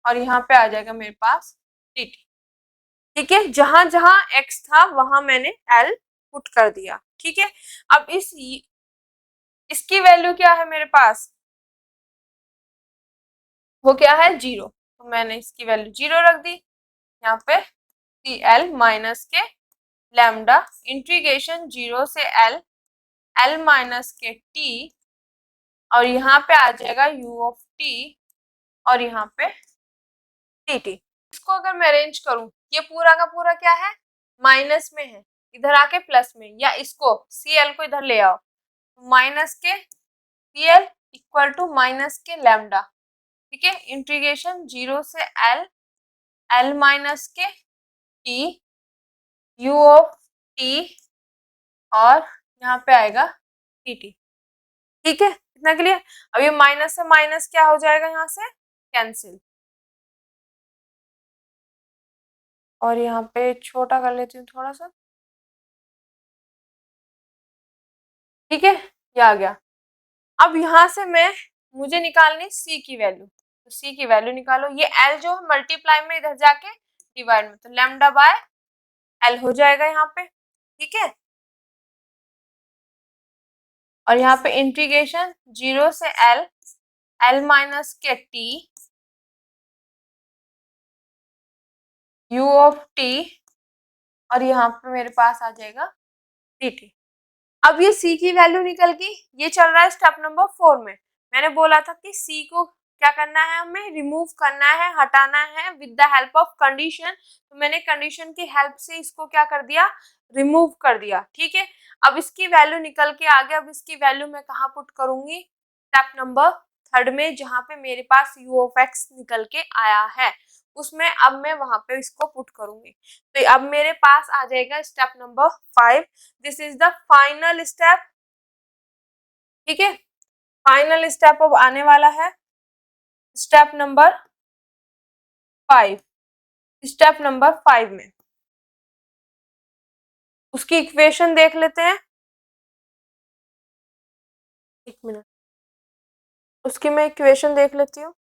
और यहाँ पे आ जाएगा मेरे पास dt, ठीक है। जहां जहां x था वहां मैंने l पुट कर दिया, ठीक है। अब इसकी वैल्यू क्या है मेरे पास, वो क्या है, 0। तो मैंने इसकी वैल्यू 0 रख दी यहाँ पे, सी एल माइनस के लैम्डा इंटीग्रेशन 0 से l, l minus k t, और यहाँ पे आ जाएगा u ऑफ t, और यहाँ पे dt। इसको अगर मैं अरेंज करूं, ये पूरा का पूरा क्या है, माइनस में है, इधर आके प्लस में, या इसको cl को इधर ले आओ, माइनस के cl इक्वल टू माइनस के लैम्डा, ठीक है, इंटीग्रेशन 0 से l, l minus k t, u of t, और यहाँ पे आएगा dt, ठीक है। इतना क्लियर? अब ये माइनस से माइनस क्या हो जाएगा, यहाँ से कैंसिल, और यहाँ पे छोटा कर लेती हूँ थोड़ा सा, ठीक है, ये आ गया। अब यहाँ से मैं, मुझे निकालनी c की वैल्यू, तो c की वैल्यू निकालो। ये l जो है मल्टीप्लाई में इधर जाके डिवाइड में, तो लैम्डा बाय l हो जाएगा यहाँ पे, ठीक है। और यहाँ पे इंटीग्रेशन 0 से l, l minus k t, u of t, और यहाँ पे मेरे पास आ जाएगा dt। अब ये c की वैल्यू निकल गई। ये चल रहा है स्टेप नंबर 4 में। मैंने बोला था कि c को क्या करना है, हमें रिमूव करना है, हटाना है with the help of condition. तो मैंने कंडीशन की हेल्प से इसको क्या कर दिया, रिमूव कर दिया, ठीक है। अब इसकी वैल्यू निकल के आ गया। अब इसकी वैल्यू मैं कहाँ पुट करूंगी, स्टेप नंबर 3 में, जहाँ पे मेरे पास u ऑफ x निकल के आया है उसमें अब मैं वहां पे इसको पुट करूंगी। तो अब मेरे पास आ जाएगा step number 5। This is the final step, ठीक है। फाइनल स्टेप अब आने वाला है, स्टेप नंबर 5। स्टेप नंबर 5 में उसकी इक्वेशन देख लेते हैं, एक मिनट, उसकी मैं इक्वेशन देख लेती हूँ।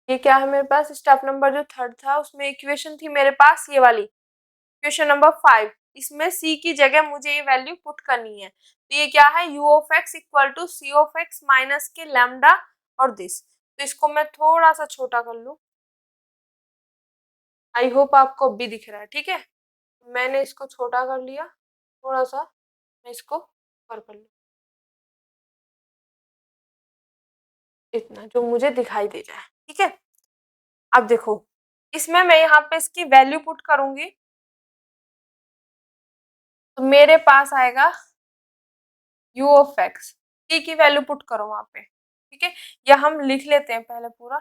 ये क्या है मेरे पास, स्टेप नंबर जो 3 था उसमें इक्वेशन थी मेरे पास ये वाली, इक्वेशन नंबर 5। इसमें c की जगह मुझे ये वैल्यू पुट करनी है। तो ये क्या है, u of x equal to c of x minus के लैम्डा और दिस। तो इसको मैं थोड़ा सा छोटा कर लूं, आई होप आपको भी दिख रहा है, ठीक है। मैंने इसको छोटा कर लिया थोड़ा सा, मैं इसको ऊपर कर लूं, इतना जो मुझे दिखाई दे जाए, ठीक है। अब देखो, इसमें मैं यहाँ पे इसकी वैल्यू पुट करूंगी तो मेरे पास आएगा u ऑफ x, t की वैल्यू पुट करो वहां पे, ठीक है। या हम लिख लेते हैं पहले पूरा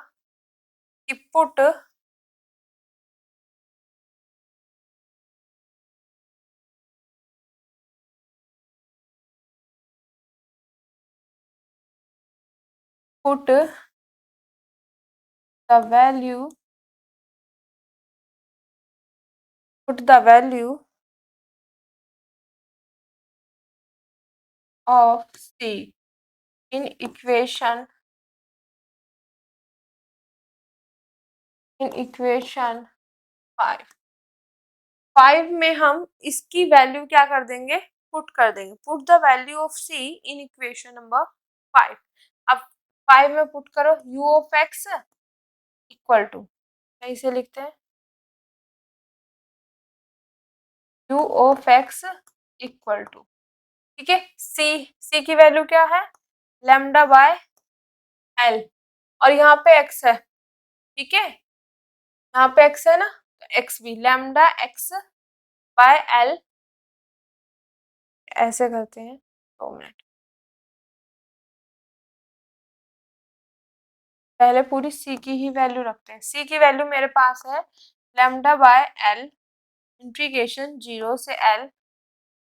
कि put put the value of C in equation 5। 5 में हम इसकी वैल्यू क्या कर देंगे, पुट कर देंगे। Put the value of C in equation number 5। अब 5 में पुट करो u of x equal to, इसे लिखते हैं u of x equal to, ठीक है। C की वैल्यू क्या है, लैम्डा बाय l, और यहाँ पे x है, ठीक है, यहाँ पे x है ना, तो x भी लैम्डा x बाय l, ऐसे करते हैं। 2 मिनट, पहले पूरी C की ही वैल्यू रखते हैं। C की वैल्यू मेरे पास है लैम्डा बाय l इंटीग्रेशन 0 से l,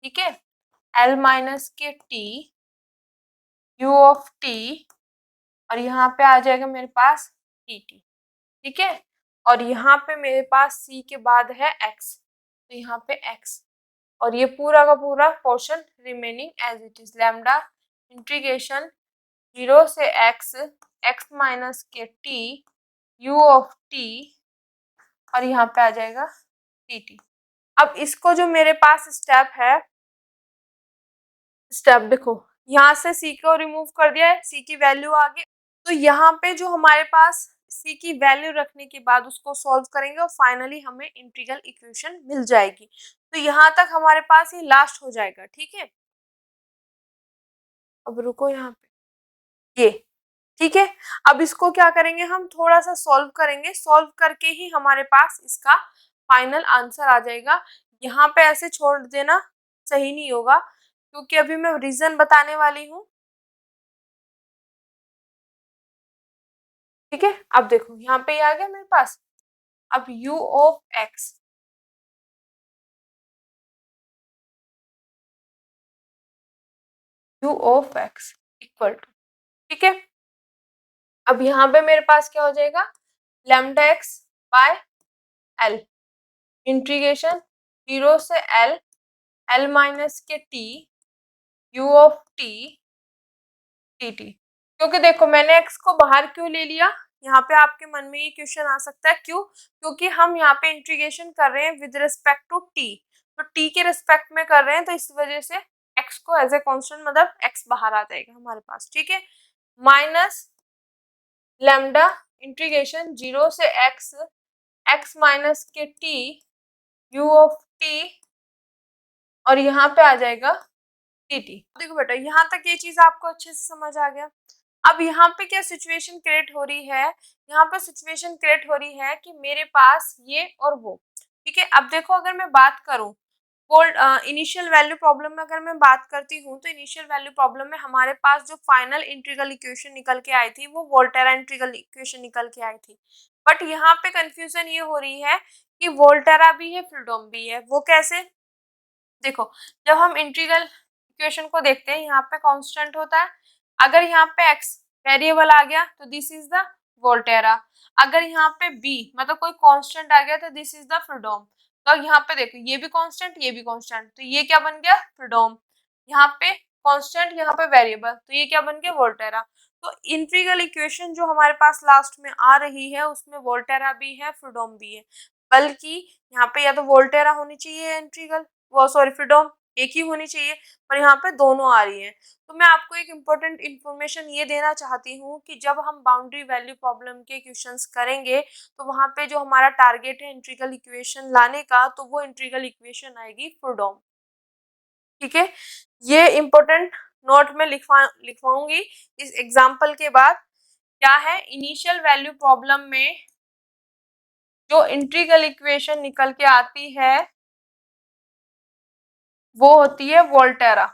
ठीक है, l minus k t u of t, और यहाँ पे आ जाएगा मेरे पास dt, ठीक है, और यहाँ पे मेरे पास C के बाद है x, तो यहाँ पे x, और ये पूरा का पूरा portion remaining as it is, lambda integration 0 से x minus k t u of t, और यहाँ पे आ जाएगा dt। अब इसको जो मेरे पास स्टेप है, स्टेप देखो, यहाँ से C को रिमूव कर दिया है, C की वैल्यू आ गई, तो यहाँ पे जो हमारे पास C की वैल्यू रखने के बाद उसको सॉल्व करेंगे और फाइनली हमें इंटीग्रल इक्वेशन मिल जाएगी। तो यहाँ तक हमारे पास ये लास्ट हो जाएगा, ठीक है। अब रुको यहाँ पे, ये ठीक है। अब इसको क्या करेंगे, हम थोड़ा सा सॉल्व करेंगे, सॉल्व करके ही हमारे पास इसका फाइनल आंसर आ जाएगा। यहाँ पे ऐसे छोड़ देना सही नहीं होगा, क्योंकि अभी मैं रीजन बताने वाली हूँ, ठीक है। अब देखो यहाँ पे आ गया मेरे पास, अब u of x equal to, ठीक है। अब यहाँ पे मेरे पास क्या हो जाएगा, lambda x by L integration 0 से l minus k t u of t dt। क्योंकि देखो मैंने x को बाहर क्यों ले लिया, यहाँ पे आपके मन में ये क्वेश्चन आ सकता है, क्यों, क्योंकि हम यहाँ पे इंटीग्रेशन कर रहे हैं विद रिस्पेक्ट टू t, तो t के रिस्पेक्ट में कर रहे हैं, तो इस वजह से x को एज ए कांस्टेंट, मतलब x बाहर आ जाएगा हमारे पास, ठीक है। माइनस लैम्डा इंटीग्रेशन 0 से x minus k t u of t, और यहाँ पे आ जाएगा dt। देखो बेटा यहाँ तक ये चीज आपको अच्छे से समझ आ गया। अब यहाँ पे क्या सिचुएशन क्रिएट हो रही है, यहाँ पे सिचुएशन क्रिएट हो रही है कि मेरे पास ये और वो, ठीक है। अब देखो अगर मैं बात करूं इनिशियल वैल्यू प्रॉब्लम में, अगर मैं बात करती हूँ, तो इनिशियल वैल्यू प्रॉब्लम में हमारे पास जो फाइनल इंटीग्रल इक्वेशन निकल के आई थी वो वोल्टेरा इंटीग्रल इक्वेशन निकल के आई थी। बट यहाँ पे कंफ्यूजन ये हो रही है कि वोल्टेरा भी है फ्रीडोम भी है, वो कैसे, देखो जब हम इंटीग्रल इक्वेशन को देखते हैं, यहाँ पे कांस्टेंट होता है, अगर यहाँ पे x वेरिएबल आ गया तो दिस इज द वोल्टेरा, अगर यहाँ पे b मतलब कोई कांस्टेंट आ गया तो दिस इज द फ्रीडोम। तो यहाँ पे देखो ये भी कांस्टेंट ये भी कांस्टेंट, तो ये क्या बन गया फ्रीडोम, यहाँ पे कांस्टेंट यहाँ पे वेरिएबल, तो ये क्या बन गया वोल्टेरा। तो इंटीग्रल इक्वेशन जो हमारे पास लास्ट में आ रही है उसमें वोल्टेरा भी है फ्रीडोम भी है, बल्कि यहाँ पे या तो वोल्टेरा होनी चाहिए इंटीग्रल, वो सॉरी फ्रीडोम एक ही होनी चाहिए, पर यहाँ पे दोनों आ रही हैं। तो मैं आपको एक इम्पोर्टेंट इन्फॉर्मेशन ये देना चाहती हूँ कि जब हम बाउंड्री वैल्यू प्रॉब्लम के क्वेश्चंस करेंगे तो वहाँ पे जो हमारा टारगेट है इंटीग्रल इक्वेशन लाने का, तो वो इंटीग्रल इक्वेशन आएगी फ्रीडोम, ठीक है। ये इम्पोर्टेंट नोट में लिखवाऊंगी इस एग्जाम्पल के बाद। क्या है, इनिशियल वैल्यू प्रॉब्लम में जो इंटीग्रल इक्वेशन निकल के आती है वो होती है वोल्टेरा,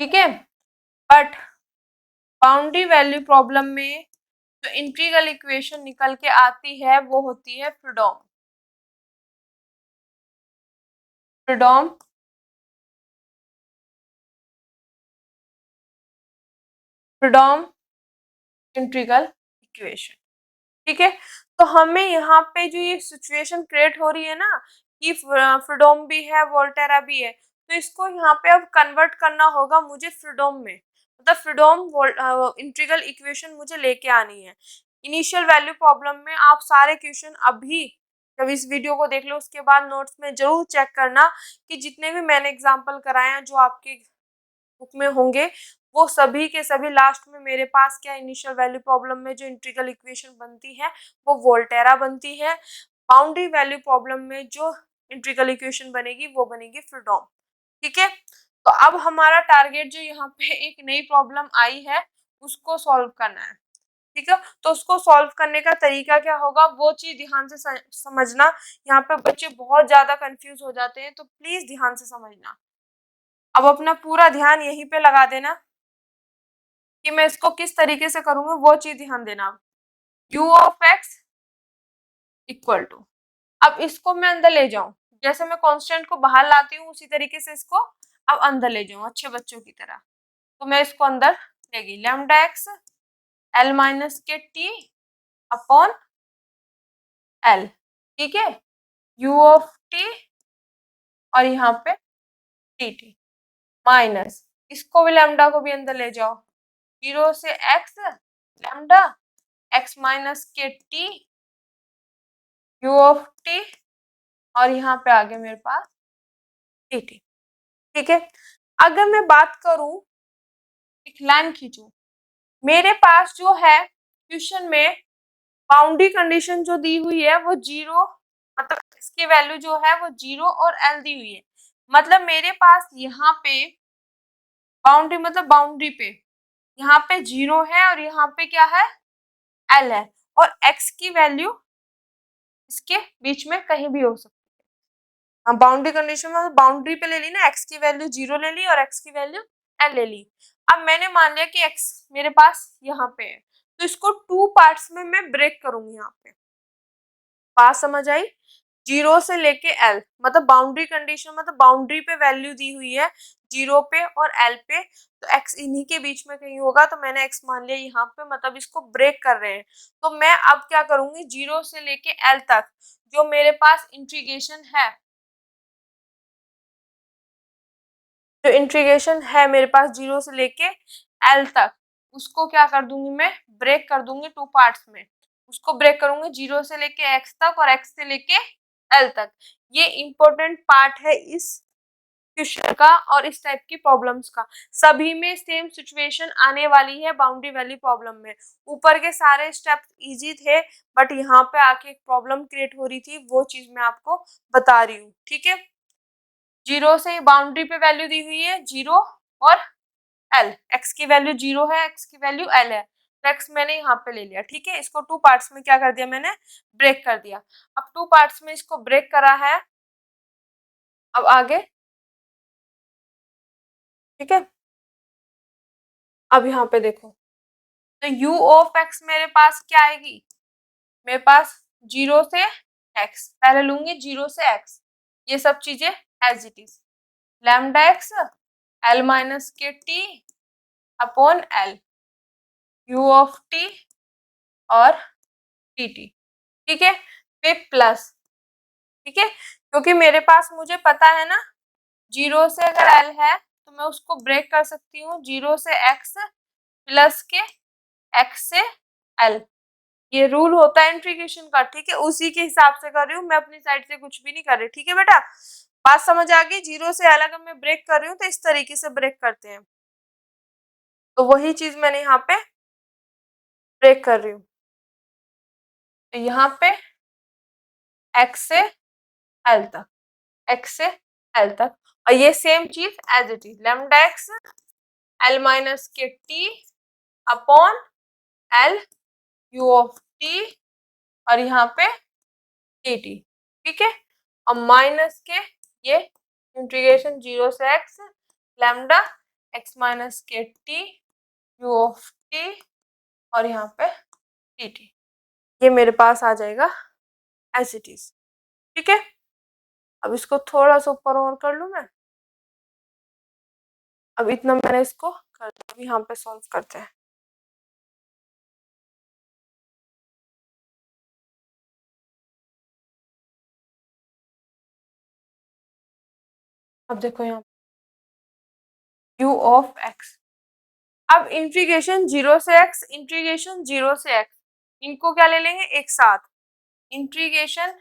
ठीक है। बट बाउंड्री वैल्यू प्रॉब्लम में जो इंटीग्रल इक्वेशन निकल के आती है वो होती है फ्रीडोम। फ्रीडोम फ्रीडोम इंटीग्रल इक्वेशन। ठीक है, तो हमें यहाँ पे जो ये सिचुएशन क्रिएट हो रही है ना कि फ्रीडोम भी है वोल्टेरा भी है, तो इसको यहाँ पे अब कन्वर्ट करना होगा मुझे फ्रीडोम में, मतलब फ्रीडोम इंटीग्रल इक्वेशन मुझे लेके आनी है। इनिशियल वैल्यू प्रॉब्लम में आप सारे क्वेश्चन अभी जब इस वीडियो को देख लो उसके बाद नोट्स में जरूर चेक करना कि जितने भी मैंने एग्जाम्पल कराए हैं जो आपके बुक में होंगे वो सभी के सभी लास्ट में मेरे पास क्या इनिशियल वैल्यू प्रॉब्लम में जो इंटीग्रल इक्वेशन बनती है वो वोल्टेरा बनती है, बाउंड्री वैल्यू प्रॉब्लम में जो इंटीग्रल इक्वेशन बनेगी वो बनेगी फ्रीडोम। ठीक है, तो अब हमारा टारगेट जो यहाँ पे एक नई प्रॉब्लम आई है उसको सॉल्व करना है। ठीक है, तो उसको सॉल्व करने का तरीका क्या होगा वो चीज ध्यान से समझना। यहाँ पे बच्चे बहुत ज्यादा कंफ्यूज हो जाते हैं, तो प्लीज ध्यान से समझना। अब अपना पूरा ध्यान यहीं पे लगा देना कि मैं इसको किस तरीके से करूंगी, वो चीज ध्यान देना। u of x equal to, अब इसको मैं अंदर ले जाऊं, जैसे मैं कांस्टेंट को बाहर लाती हूँ उसी तरीके से इसको अब अंदर ले जाऊं अच्छे बच्चों की तरह। तो मैं इसको अंदर लेगी lambda x l minus k t upon l। ठीक है, u ऑफ t और यहाँ पे dt माइनस इसको भी लैम्डा को भी अंदर ले जाओ, 0 से x lambda x minus k t u of t और यहाँ पे आ गया मेरे पास dt। ठीक है, अगर मैं बात करूं एक लाइन खींचूं, मेरे पास जो है क्वेश्चन में बाउंड्री कंडीशन जो दी हुई है वो 0, मतलब इसकी वैल्यू जो है वो 0 और l दी हुई है। मतलब मेरे पास यहाँ पे बाउंड्री मतलब बाउंड्री पे यहाँ पे 0 है और यहाँ पे क्या है l है, और x की वैल्यू इसके बीच में कहीं भी हो सकती है। हम बाउंड्री कंडीशन में बाउंड्री पे ले ली ना, x की वैल्यू 0 ले ली और x की वैल्यू l ले ली। अब मैंने मान लिया कि x मेरे पास यहाँ पे है, तो इसको 2 पार्ट्स में मैं ब्रेक करूंगी। यहाँ पे बात समझ आई, 0 से लेके l, मतलब बाउंड्री कंडीशन मतलब बाउंड्री पे वैल्यू दी हुई है 0 पे और l पे, तो x इन्हीं के बीच में कहीं होगा, तो मैंने x मान लिया यहाँ पे, मतलब इसको ब्रेक कर रहे हैं। तो मैं अब क्या करूंगी, 0 से लेके l तक जो मेरे पास इंटीग्रेशन है, जो इंटीग्रेशन है मेरे पास 0 से लेके l तक, उसको क्या कर दूंगी मैं ब्रेक कर दूंगी 2 पार्ट्स में। उसको ब्रेक करूंगी 0 से लेके x तक और x से लेके l तक। ये इंपॉर्टेंट पार्ट है इस क्वेश्चन का और इस टाइप की प्रॉब्लम्स का। सभी में सेम सिचुएशन आने वाली है बाउंड्री वैल्यू प्रॉब्लम में। ऊपर के सारे स्टेप्स इजी थे, बट यहाँ पे आके एक प्रॉब्लम क्रिएट हो रही थी, वो चीज मैं आपको बता रही हूँ। ठीक है, 0 से बाउंड्री पे वैल्यू दी हुई है 0 और l, x की वैल्यू 0 है, x की वैल्यू l है, तो x मैंने यहाँ पे ले लिया। ठीक है, इसको 2 पार्ट्स में क्या कर दिया मैंने ब्रेक कर दिया। अब 2 पार्ट्स में इसको ब्रेक करा है, अब आगे ठीक है, अब यहाँ पे देखो, तो u ऑफ x मेरे पास क्या आएगी, मेरे पास 0 से x, पहले लूंगी 0 से x, ये सब चीजें as it is, lambda x l minus k t upon l, u of t और dt। ठीक है, फिर प्लस, ठीक है, क्योंकि मेरे पास मुझे पता है ना 0 से अगर l है तो मैं उसको ब्रेक कर सकती हूँ 0 से x प्लस के x से l, ये रूल होता है इंटीग्रेशन का। ठीक है, उसी के हिसाब से कर रही हूँ मैं, अपनी साइड से कुछ भी नहीं कर रही। ठीक है बेटा, बात समझ आ गई। 0 से l अगर मैं ब्रेक कर रही हूँ तो इस तरीके से ब्रेक करते हैं, तो वही चीज मैंने यहाँ पे ब्रेक कर रही हूँ। तो यहाँ पे x से l तक, x से l तक, और ये सेम चीज as it is, lambda x l minus k t upon l u of t और यहाँ पे dt। ठीक है, और माइनस के ये इंटीग्रेशन 0 से x lambda x minus k t u of t और यहाँ पे dt, ये मेरे पास आ जाएगा एज इट इज। ठीक है, अब इसको थोड़ा सा ऊपर और कर लूं मैं, अब इतना मैंने इसको कर दिया। अब यहाँ पे सॉल्व करते हैं। अब देखो यहाँ u ऑफ x, अब इंटीग्रेशन 0 से x, इंटीग्रेशन 0 से x, इनको क्या ले लेंगे एक साथ, इंटीग्रेशन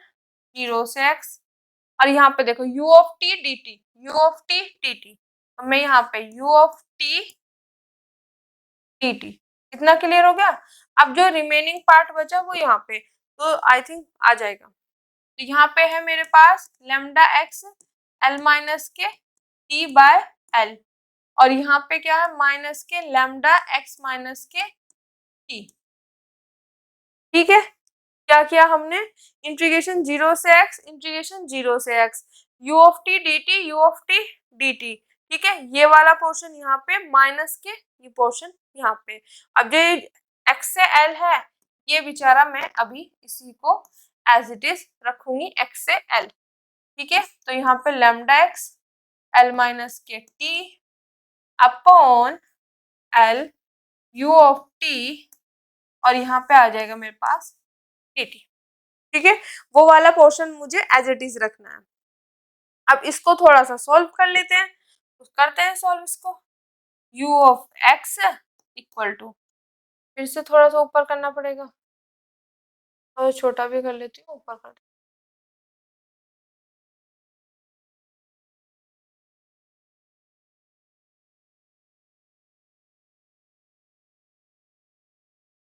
0 से x, और यहाँ पे देखो u of t dt, u of t dt, तो मैं यहाँ पे u ऑफ t dt, इतना क्लियर हो गया। अब जो रिमेनिंग पार्ट बचा वो यहाँ पे, तो आई थिंक आ जाएगा। तो यहाँ पे है मेरे पास लेमडा एक्स एल माइनस के टी बाय एल, और यहाँ पे क्या है माइनस के लेमडा एक्स माइनस के टी। ठीक है, क्या किया हमने, इंटीग्रेशन 0 से x, इंटीग्रेशन 0 से x, u of t dt, u of t dt। ठीक है, ये वाला पोर्शन यहाँ पे माइनस के ये पोर्शन यहाँ पे। अब जो x से l है ये बेचारा मैं अभी इसी को एज इट इज रखूंगी x से l। ठीक है, तो यहाँ पे लेमडा एक्स एल माइनस के T upon L u of t, और यहाँ पे आ जाएगा मेरे पास dt। ठीक है, वो वाला पोर्शन मुझे एज इट इज रखना है। अब इसको थोड़ा सा सॉल्व कर लेते हैं, तो करते हैं सॉल्व इसको। u of x equal to, फिर से थोड़ा सा ऊपर करना पड़ेगा, और छोटा भी कर लेती हूँ, ऊपर कर,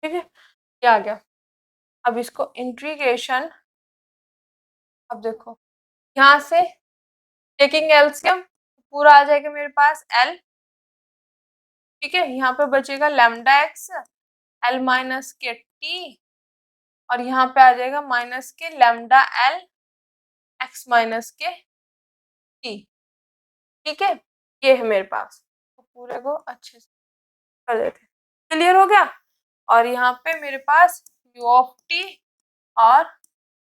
ठीक है, ये आ गया। अब इसको इंटीग्रेशन, अब देखो यहाँ से टेकिंग एलसीएम पूरा आ जाएगा मेरे पास l। ठीक है, यहाँ पे बचेगा लेमडा एक्स एल माइनस के टी, और यहाँ पे आ जाएगा माइनस के लेमडा एल एक्स माइनस के टी। ठीक है, ये है मेरे पास, तो पूरे को अच्छे से कर देते हैं, क्लियर हो गया। और यहाँ पे मेरे पास u ऑफ t और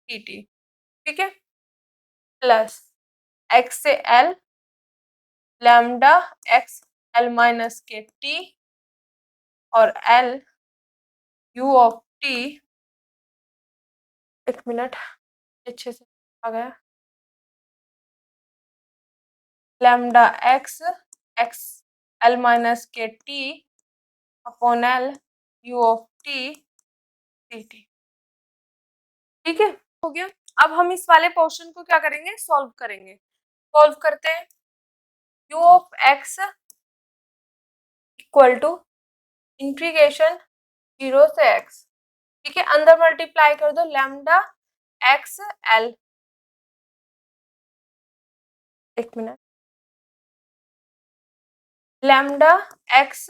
dt, ठीक है, प्लस x से l lambda x l minus k t और l u ऑफ t, एक मिनट अच्छे से आ गया, lambda x x l minus k t upon l u of t dt। ठीक है, हो गया। अब हम इस वाले पोर्शन को क्या करेंगे, सॉल्व करेंगे। सॉल्व करते हैं, u of x equal to integration 0 से x, ठीक है, अंदर मल्टीप्लाई कर दो लैम्डा एक्स एल, एक मिनट, लैम्डा एक्स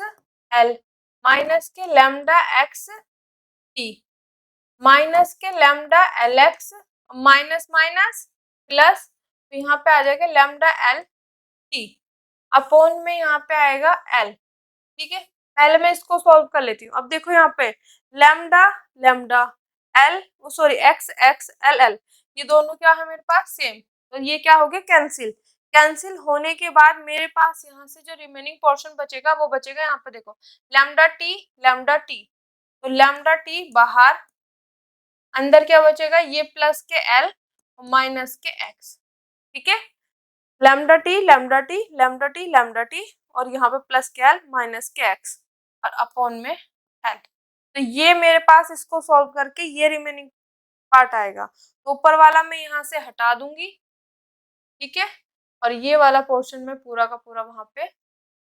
एल माइनस के लैम्डा एक्स टी, माइनस के lambda l x, minus minus plus, तो यहाँ पे आ जाएगा लैम्डा एल टी, अपॉन में यहाँ पे आएगा एल। ठीक है, पहले मैं इसको सॉल्व कर लेती हूँ। अब देखो यहाँ पे lambda lambda L, sorry x x L L, ये दोनों क्या है मेरे पास सेम, तो ये क्या हो गया कैंसिल। कैंसिल होने के बाद मेरे पास यहाँ से जो रिमेनिंग पोर्शन बचेगा वो बचेगा यहाँ पे देखो लैम्डा टी, तो लैम्डा टी बाहर, अंदर क्या बचेगा ये प्लस के एल माइनस के एक्स। ठीक है, lambda T lambda T lambda T lambda T, और यहाँ पे प्लस के एल माइनस के एक्स, और अपॉन में एल। तो ये मेरे पास इसको सॉल्व करके ये रिमेनिंग पार्ट आएगा, तो ऊपर वाला मैं यहाँ से हटा दूंगी। ठीक है, और ये वाला पोर्शन में पूरा का पूरा वहां पे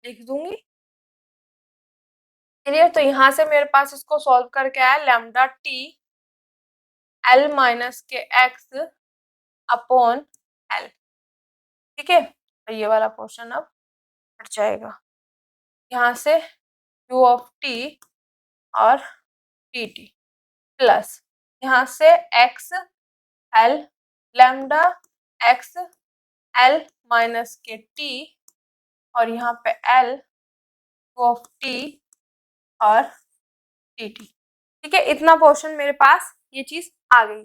लिख दूंगी। क्लियर, तो यहाँ से मेरे पास इसको सॉल्व करके आया लैम्डा टी एल माइनस के एक्स अपॉन एल। ठीक है, तो ये वाला पोर्शन अब हट जाएगा, यहाँ से u ऑफ t और dt प्लस यहाँ से x l lambda x l minus k t, और यहाँ पे l u ऑफ t और dt। ठीक है, इतना पोर्शन मेरे पास ये चीज आ गई।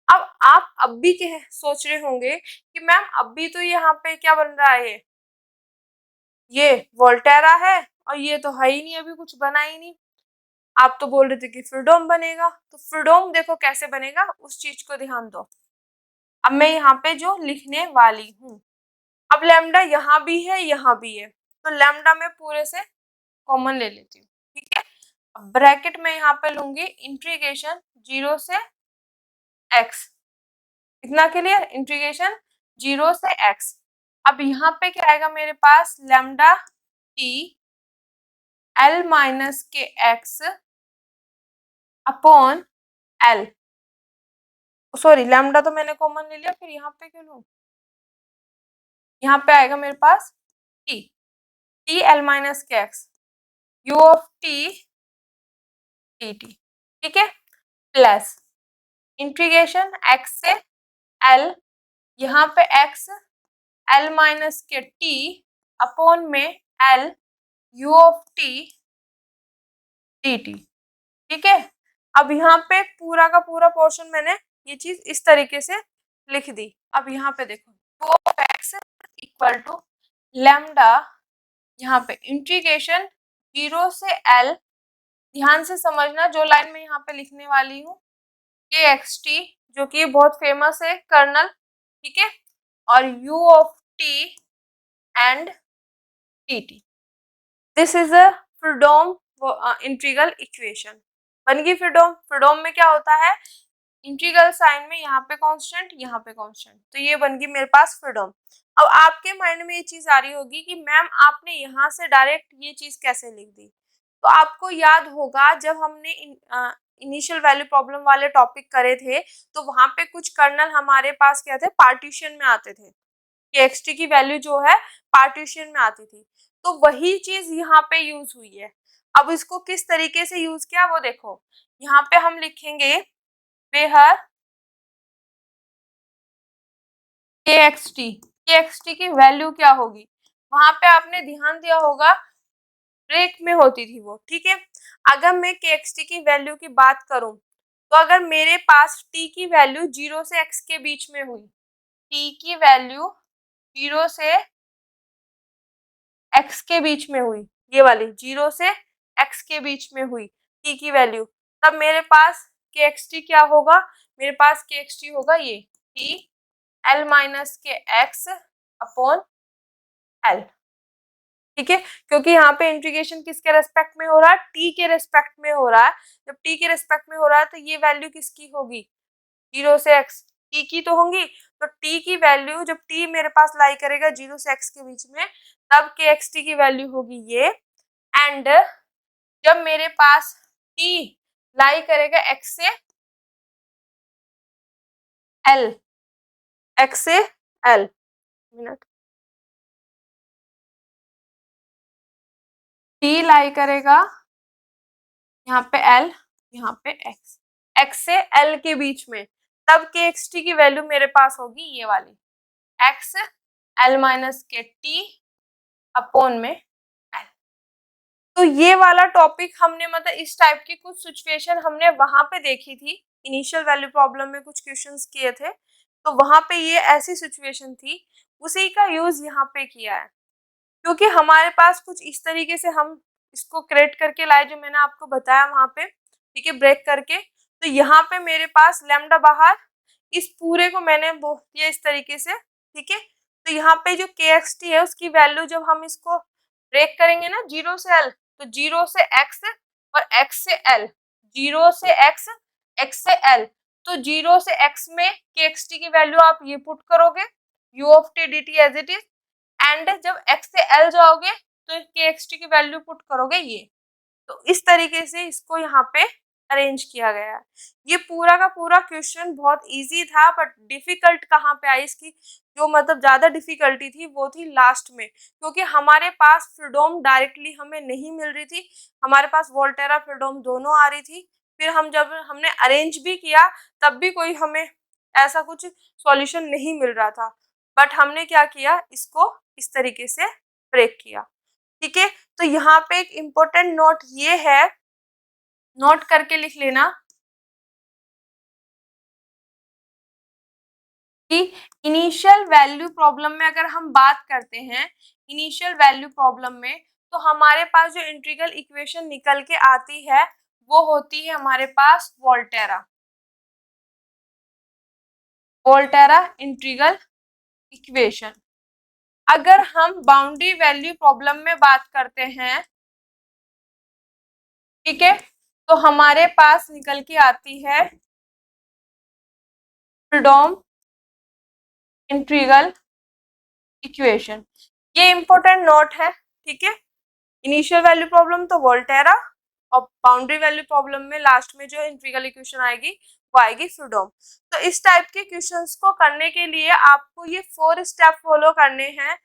अब आप अब भी सोच रहे होंगे कि मैम अब भी तो यहाँ पे क्या बन रहा है, ये वोल्टेरा है और ये तो है ही नहीं, अभी कुछ बना ही नहीं। आप तो बोल रहे थे कि फ्रीडोम बनेगा, तो फ्रीडोम देखो कैसे बनेगा उस चीज को ध्यान दो। अब मैं यहाँ पे जो लिखने वाली हूँ, अब लैम्डा यहाँ भी है, यहाँ भी है, तो लैम्डा मैं पूरे से कॉमन ले लेती हूँ, ठीक है। अब ब्रैकेट में यहाँ पे लूंगी इंटीग्रेशन 0 से x, इतना क्लियर, इंटीग्रेशन 0 से x। अब यहाँ पे क्या आएगा मेरे पास, लैम्डा t l माइनस के x upon l, sorry lambda तो मैंने कॉमन ले लिया, फिर यहाँ पे क्यों लूं, यहाँ पे आएगा मेरे पास t l माइनस के x u of t dt, ठीक है, प्लस इंटीग्रेशन x से l, यहाँ पे x l minus k t upon में l u of t dt, ठीक है। अब यहाँ पे पूरा का पूरा पोर्शन मैंने ये चीज इस तरीके से लिख दी। अब यहाँ पे देखो u of x equal to lambda, यहाँ पे इंटीग्रेशन 0 से l, ध्यान से समझना जो लाइन में यहाँ पे लिखने वाली हूँ, के एक्स टी जो कि बहुत फेमस है कर्नल, ठीक है, और u of t and dt, this is a Fredholm integral equation. बन गई फ्रीडोम। फ्रीडोम में क्या होता है, इंटीग्रल साइन में यहाँ पे कांस्टेंट, यहाँ पे कांस्टेंट, तो ये बन गई मेरे पास फ्रीडोम। अब आपके माइंड में ये चीज आ रही होगी कि मैम आपने यहाँ से डायरेक्ट ये चीज कैसे लिख दी, तो आपको याद होगा जब हमने इनिशियल वैल्यू प्रॉब्लम वाले टॉपिक करे थे तो वहां पे कुछ कर्नल हमारे पास क्या थे, पार्टीशन में आते थे, कि एक्सटी की वैल्यू जो है पार्टीशन में आती थी, तो वही चीज यहाँ पे यूज हुई है। अब इसको किस तरीके से यूज किया वो देखो, यहाँ पे हम लिखेंगे वेयर के एक्स टी की वैल्यू क्या होगी, वहां पे आपने ध्यान दिया होगा ब्रेक में होती थी वो, ठीक है। अगर मैं के एक्स टी की वैल्यू की बात करूं तो अगर मेरे पास t की वैल्यू 0 से x के बीच में हुई, t की वैल्यू 0 से x के बीच में हुई, ये वाली 0 से x के बीच में हुई t की वैल्यू, तब मेरे पास के एक्स टी क्या होगा, मेरे पास के एक्स टी होगा ये t l माइनस के x अपॉन l, ठीक है, क्योंकि यहाँ पे इंटीग्रेशन किसके रेस्पेक्ट में हो रहा है, t के रेस्पेक्ट में हो रहा है। जब t के रेस्पेक्ट में हो रहा है तो ये वैल्यू किसकी होगी, 0 से x, t की तो होंगी, तो t की वैल्यू जब t मेरे पास लाई करेगा 0 से x के बीच में, तब के एक्स टी की वैल्यू होगी ये, एंड जब मेरे पास t लाई करेगा x से l, x से l, मिनट, t लाई करेगा यहाँ पे l, यहाँ पे x, x से l के बीच में, तब के एक्स टी की वैल्यू मेरे पास होगी ये वाली x l minus k t upon में l। तो ये वाला टॉपिक हमने मतलब इस टाइप की कुछ सिचुएशन हमने वहां पे देखी थी, इनिशियल वैल्यू प्रॉब्लम में कुछ क्वेश्चंस किए थे, तो वहां पे ये ऐसी सिचुएशन थी, उसी का यूज यहाँ पे किया है, क्योंकि हमारे पास कुछ इस तरीके से हम इसको क्रिएट करके लाए जो मैंने आपको बताया वहां पे, ठीक है, ब्रेक करके। तो यहाँ पे मेरे पास लैम्डा बाहर, इस पूरे को मैंने बोल दिया इस तरीके से, ठीक है। तो यहाँ पे जो के एक्स टी है उसकी वैल्यू जब हम इसको ब्रेक करेंगे ना 0 से l, तो 0 से x और x से l, 0 से x, x से l, तो 0 से x में के एक्स टी की वैल्यू आप ये पुट करोगे u of T D T as it is, and जब x से l जाओगे तो के एक्स टी की वैल्यू पुट करोगे ये, तो इस तरीके से इसको यहाँ पे अरेंज किया गया है। ये पूरा का पूरा क्वेश्चन बहुत इजी था, बट डिफिकल्ट कहाँ पे आई, इसकी जो मतलब ज्यादा डिफिकल्टी थी वो थी लास्ट में, क्योंकि हमारे पास फ्रीडोम डायरेक्टली हमें नहीं मिल रही थी, हमारे पास वोल्टेरा फ्रीडोम दोनों आ रही थी, फिर हम जब हमने अरेंज भी किया तब भी कोई हमें ऐसा कुछ सॉल्यूशन नहीं मिल रहा था, बट हमने क्या किया, इसको इस तरीके से ब्रेक किया, ठीक है। तो यहाँ पे एक इम्पोर्टेंट नोट ये है, नोट करके लिख लेना कि इनिशियल वैल्यू प्रॉब्लम में अगर हम बात करते हैं, इनिशियल वैल्यू प्रॉब्लम में, तो हमारे पास जो इंटीग्रल इक्वेशन निकल के आती है वो होती है हमारे पास वोल्टेरा, वोल्टेरा इंटीग्रल इक्वेशन, अगर हम बाउंड्री वैल्यू प्रॉब्लम में बात करते हैं, ठीक है, तो हमारे पास निकल के आती है फ्रीडोम इंटीग्रल इक्वेशन। ये इंपॉर्टेंट नोट है, ठीक है। इनिशियल वैल्यू प्रॉब्लम तो वोल्टेरा, और बाउंड्री वैल्यू प्रॉब्लम में लास्ट में जो इंटीग्रल इक्वेशन आएगी वो आएगी फ्रीडोम। तो इस टाइप के क्वेश्चंस को करने के लिए आपको ये 4 स्टेप फॉलो करने हैं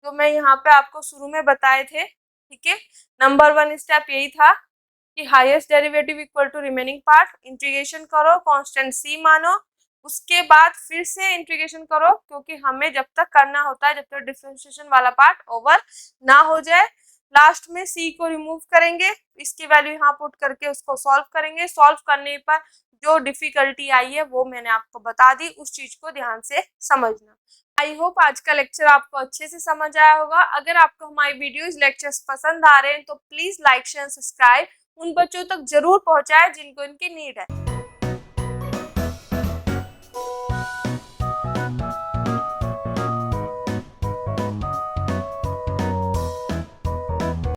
जो मैं यहाँ पे आपको शुरू में बताए थे, ठीक है। नंबर 1 स्टेप यही था कि highest derivative equal to remaining part, integration करो, कांस्टेंट सी मानो, उसके बाद फिर से इंटीग्रेशन करो, क्योंकि हमें जब तक करना होता है जब तक डिफरेंशिएशन वाला पार्ट ओवर ना हो जाए। लास्ट में सी को रिमूव करेंगे, इसकी वैल्यू यहाँ पुट करके उसको सॉल्व करेंगे। सॉल्व करने पर जो डिफिकल्टी आई है वो मैंने आपको बता दी, उस चीज को ध्यान से समझना। आई होप आज का लेक्चर आपको अच्छे से समझ आया होगा। अगर आपको हमारी वीडियोस लेक्चर्स पसंद आ रहे हैं तो प्लीज लाइक शेयर सब्सक्राइब उन बच्चों तक जरूर पहुंचाएं जिनको इनकी नीड है।